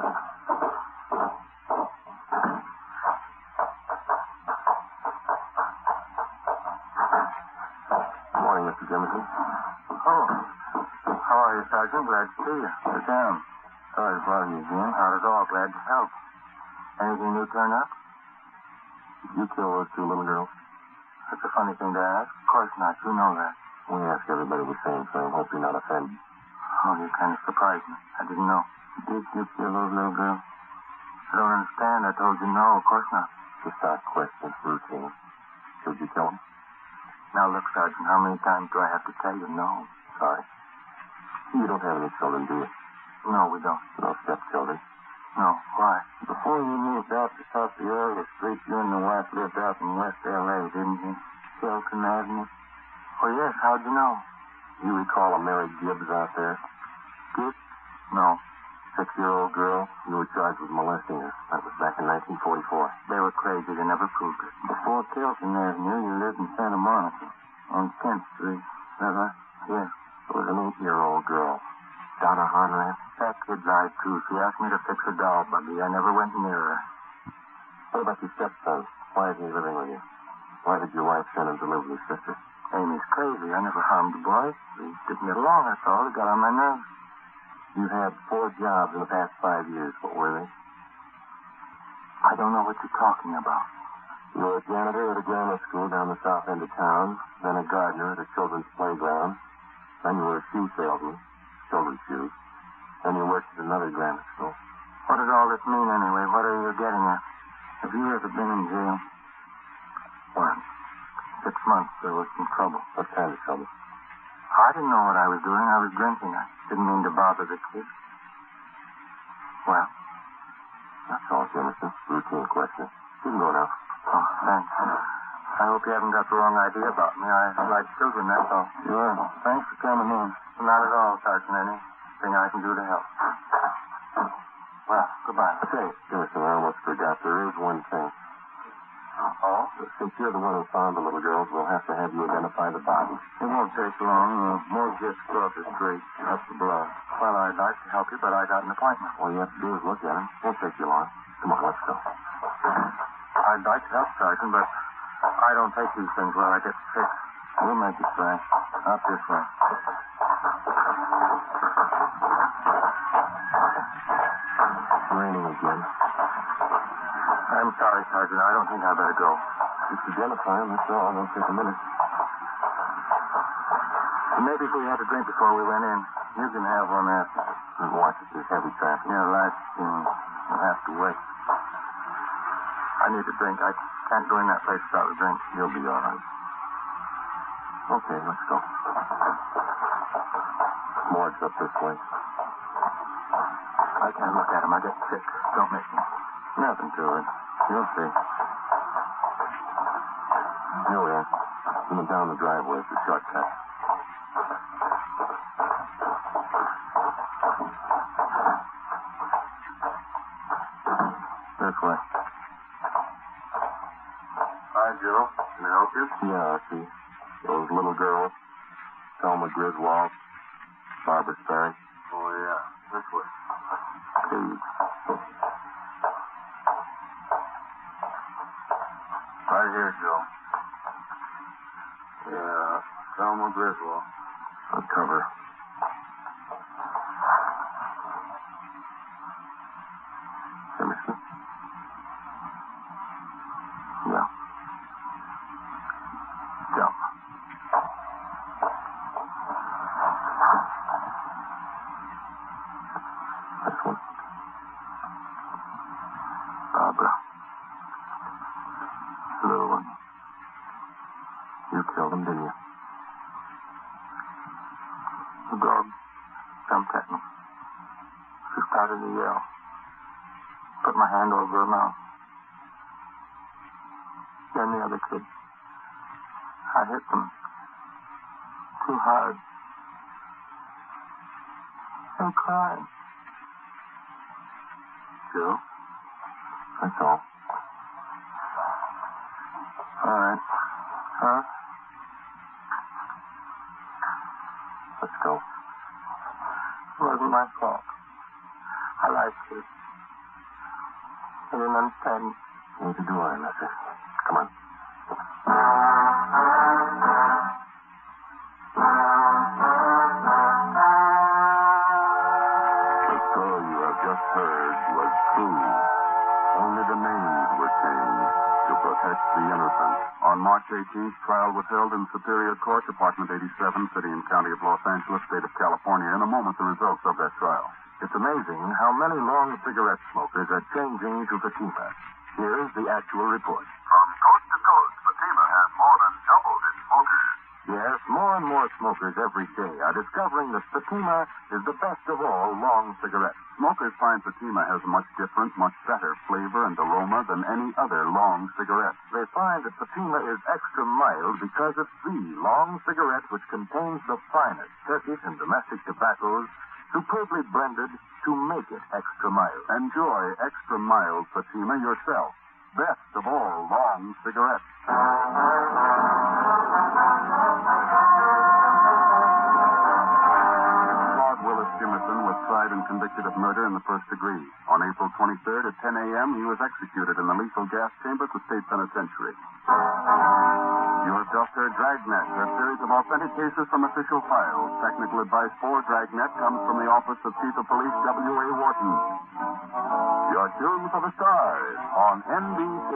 Good morning, Mr. Jimerson. Oh. How are you, Sergeant? Glad to see you. Sit down. Sorry to bother you again. Not at all. Glad to help. Anything new turn up? Did you kill those two little girls? That's a funny thing to ask. Of course not. You know that. We ask everybody the same thing. Hope you're not offended. Oh, you kind of surprised me. I didn't know. Did you kill those little girls? I don't understand. I told you no. Of course not. Just our question. Routine. Should you kill them? Now, look, Sergeant, how many times do I have to tell you no? Sorry. You don't have any children, do you? No, we don't. No stepchildren? No. Why? Before you moved out to top the area street, you and the wife lived out in West L.A., didn't you? Shelton Avenue? Oh, yes. How'd you know? You recall a Mary Gibbs out there? Gibbs? No. 6-year-old girl? You were charged with molesting her. That was back in 1944. They were crazy. They never proved it. Before Shelton Avenue, you lived in Santa Monica on 10th Street. Is that right? Yes. There was an 8-year-old girl. Donna Harnrath? That kid lied, too. She asked me to fix a doll buggy. I never went near her. What about your stepson? Why isn't he living with you? Why did your wife send him to live with your sister? Amy's crazy. I never harmed the boy. We didn't get along, that's all. It got on my nerves. You've had 4 jobs in the past 5 years. What were they? I don't know what you're talking about. You were a janitor at a grammar school down the south end of town, then a gardener at a children's playground, then you were a shoe salesman, children's shoes, then you worked at another grammar school. What does all this mean, anyway? What are you getting at? Have you ever been in jail? Well, 6 months, there was some trouble. What kind of trouble? I didn't know what I was doing. I was drinking. I didn't mean to bother the kid. Well, that's all, Jimerson. Routine question. You can go now. Oh, thanks. I hope you haven't got the wrong idea about me. I like children, that's all. Sure. Thanks for coming in. Not at all, Sergeant. Anything I can do to help. Well, goodbye. Say, Jimerson, I almost forgot. There is one thing. Oh? Since you're the one who found the little girls, we'll have to have you identify the bodies. It won't take long. More just across the street. That's the blood. Well, I'd like to help you, but I got an appointment. All you have to do is look at them. Won't take you long. Come on, let's go. I'd like to help, Sergeant, but I don't take these things where I get sick. We'll make it fast. Not this way. It's raining again. I'm sorry, Sergeant. I don't think I better go. Just identify them, that's all. It won't take a minute. Maybe if we had a drink before we went in. You can have one after. Watch it. There's heavy traffic. Yeah, life's We'll have to wait. I need a drink. I can't go in that place without a drink. You'll be all right. Okay, let's go. Morgue's up this way. I can't look at him. I get sick. Don't make me. Nothing to it. You'll see. Here we are. Coming down the driveway. It's a shortcut. This way. Hi, Joe. Can I help you? Yeah, I see. Those little girls. Thelma Griswold. Barbara Sperry. Oh, yeah. This way. Please. Right here, Joe. Yeah, Thelma Griswold. Uncover. Emerson? Yeah. Thelma. This one. Barbara. Little one. You killed him, didn't you? The dog jumped at me. She started to yell. Put my hand over her mouth. Then the other kid I hit them too hard. I'm crying. Jill? That's all. All right. Huh? Let's go. It wasn't my fault. I liked you. I didn't understand. Neither do I, Lester. Come on. The story you have just heard was true. Only the names were changed to protect the innocent. On March 18th, trial was held in Superior Court, Department 87, City and County of Los Angeles, State of California. In a moment, the results of that trial. It's amazing how many long cigarette smokers are changing to Fatima. Here's the actual report. From coast to coast, Fatima has more than doubled its smokers. Yes, more and more smokers every day are discovering that Fatima is the best of all long cigarettes. Smokers find Fatima has a much different, much better flavor and aroma than any other long cigarette. They find that Fatima is extra mild because it's the long cigarette which contains the finest Turkish and domestic tobaccos, superbly blended to make it extra mild. Enjoy extra mild Fatima yourself. Best of all long cigarettes. Claude Willis Jimerson was tried and convicted of murder in the first degree. On April 23rd at 10 a.m., he was executed in the lethal gas chamber at the state penitentiary. You have just heard Dragnet, a series of authentic cases from official files. Technical advice for Dragnet comes from the Office of Chief of Police W.A. Wharton. You're tuned for the stars on NBC.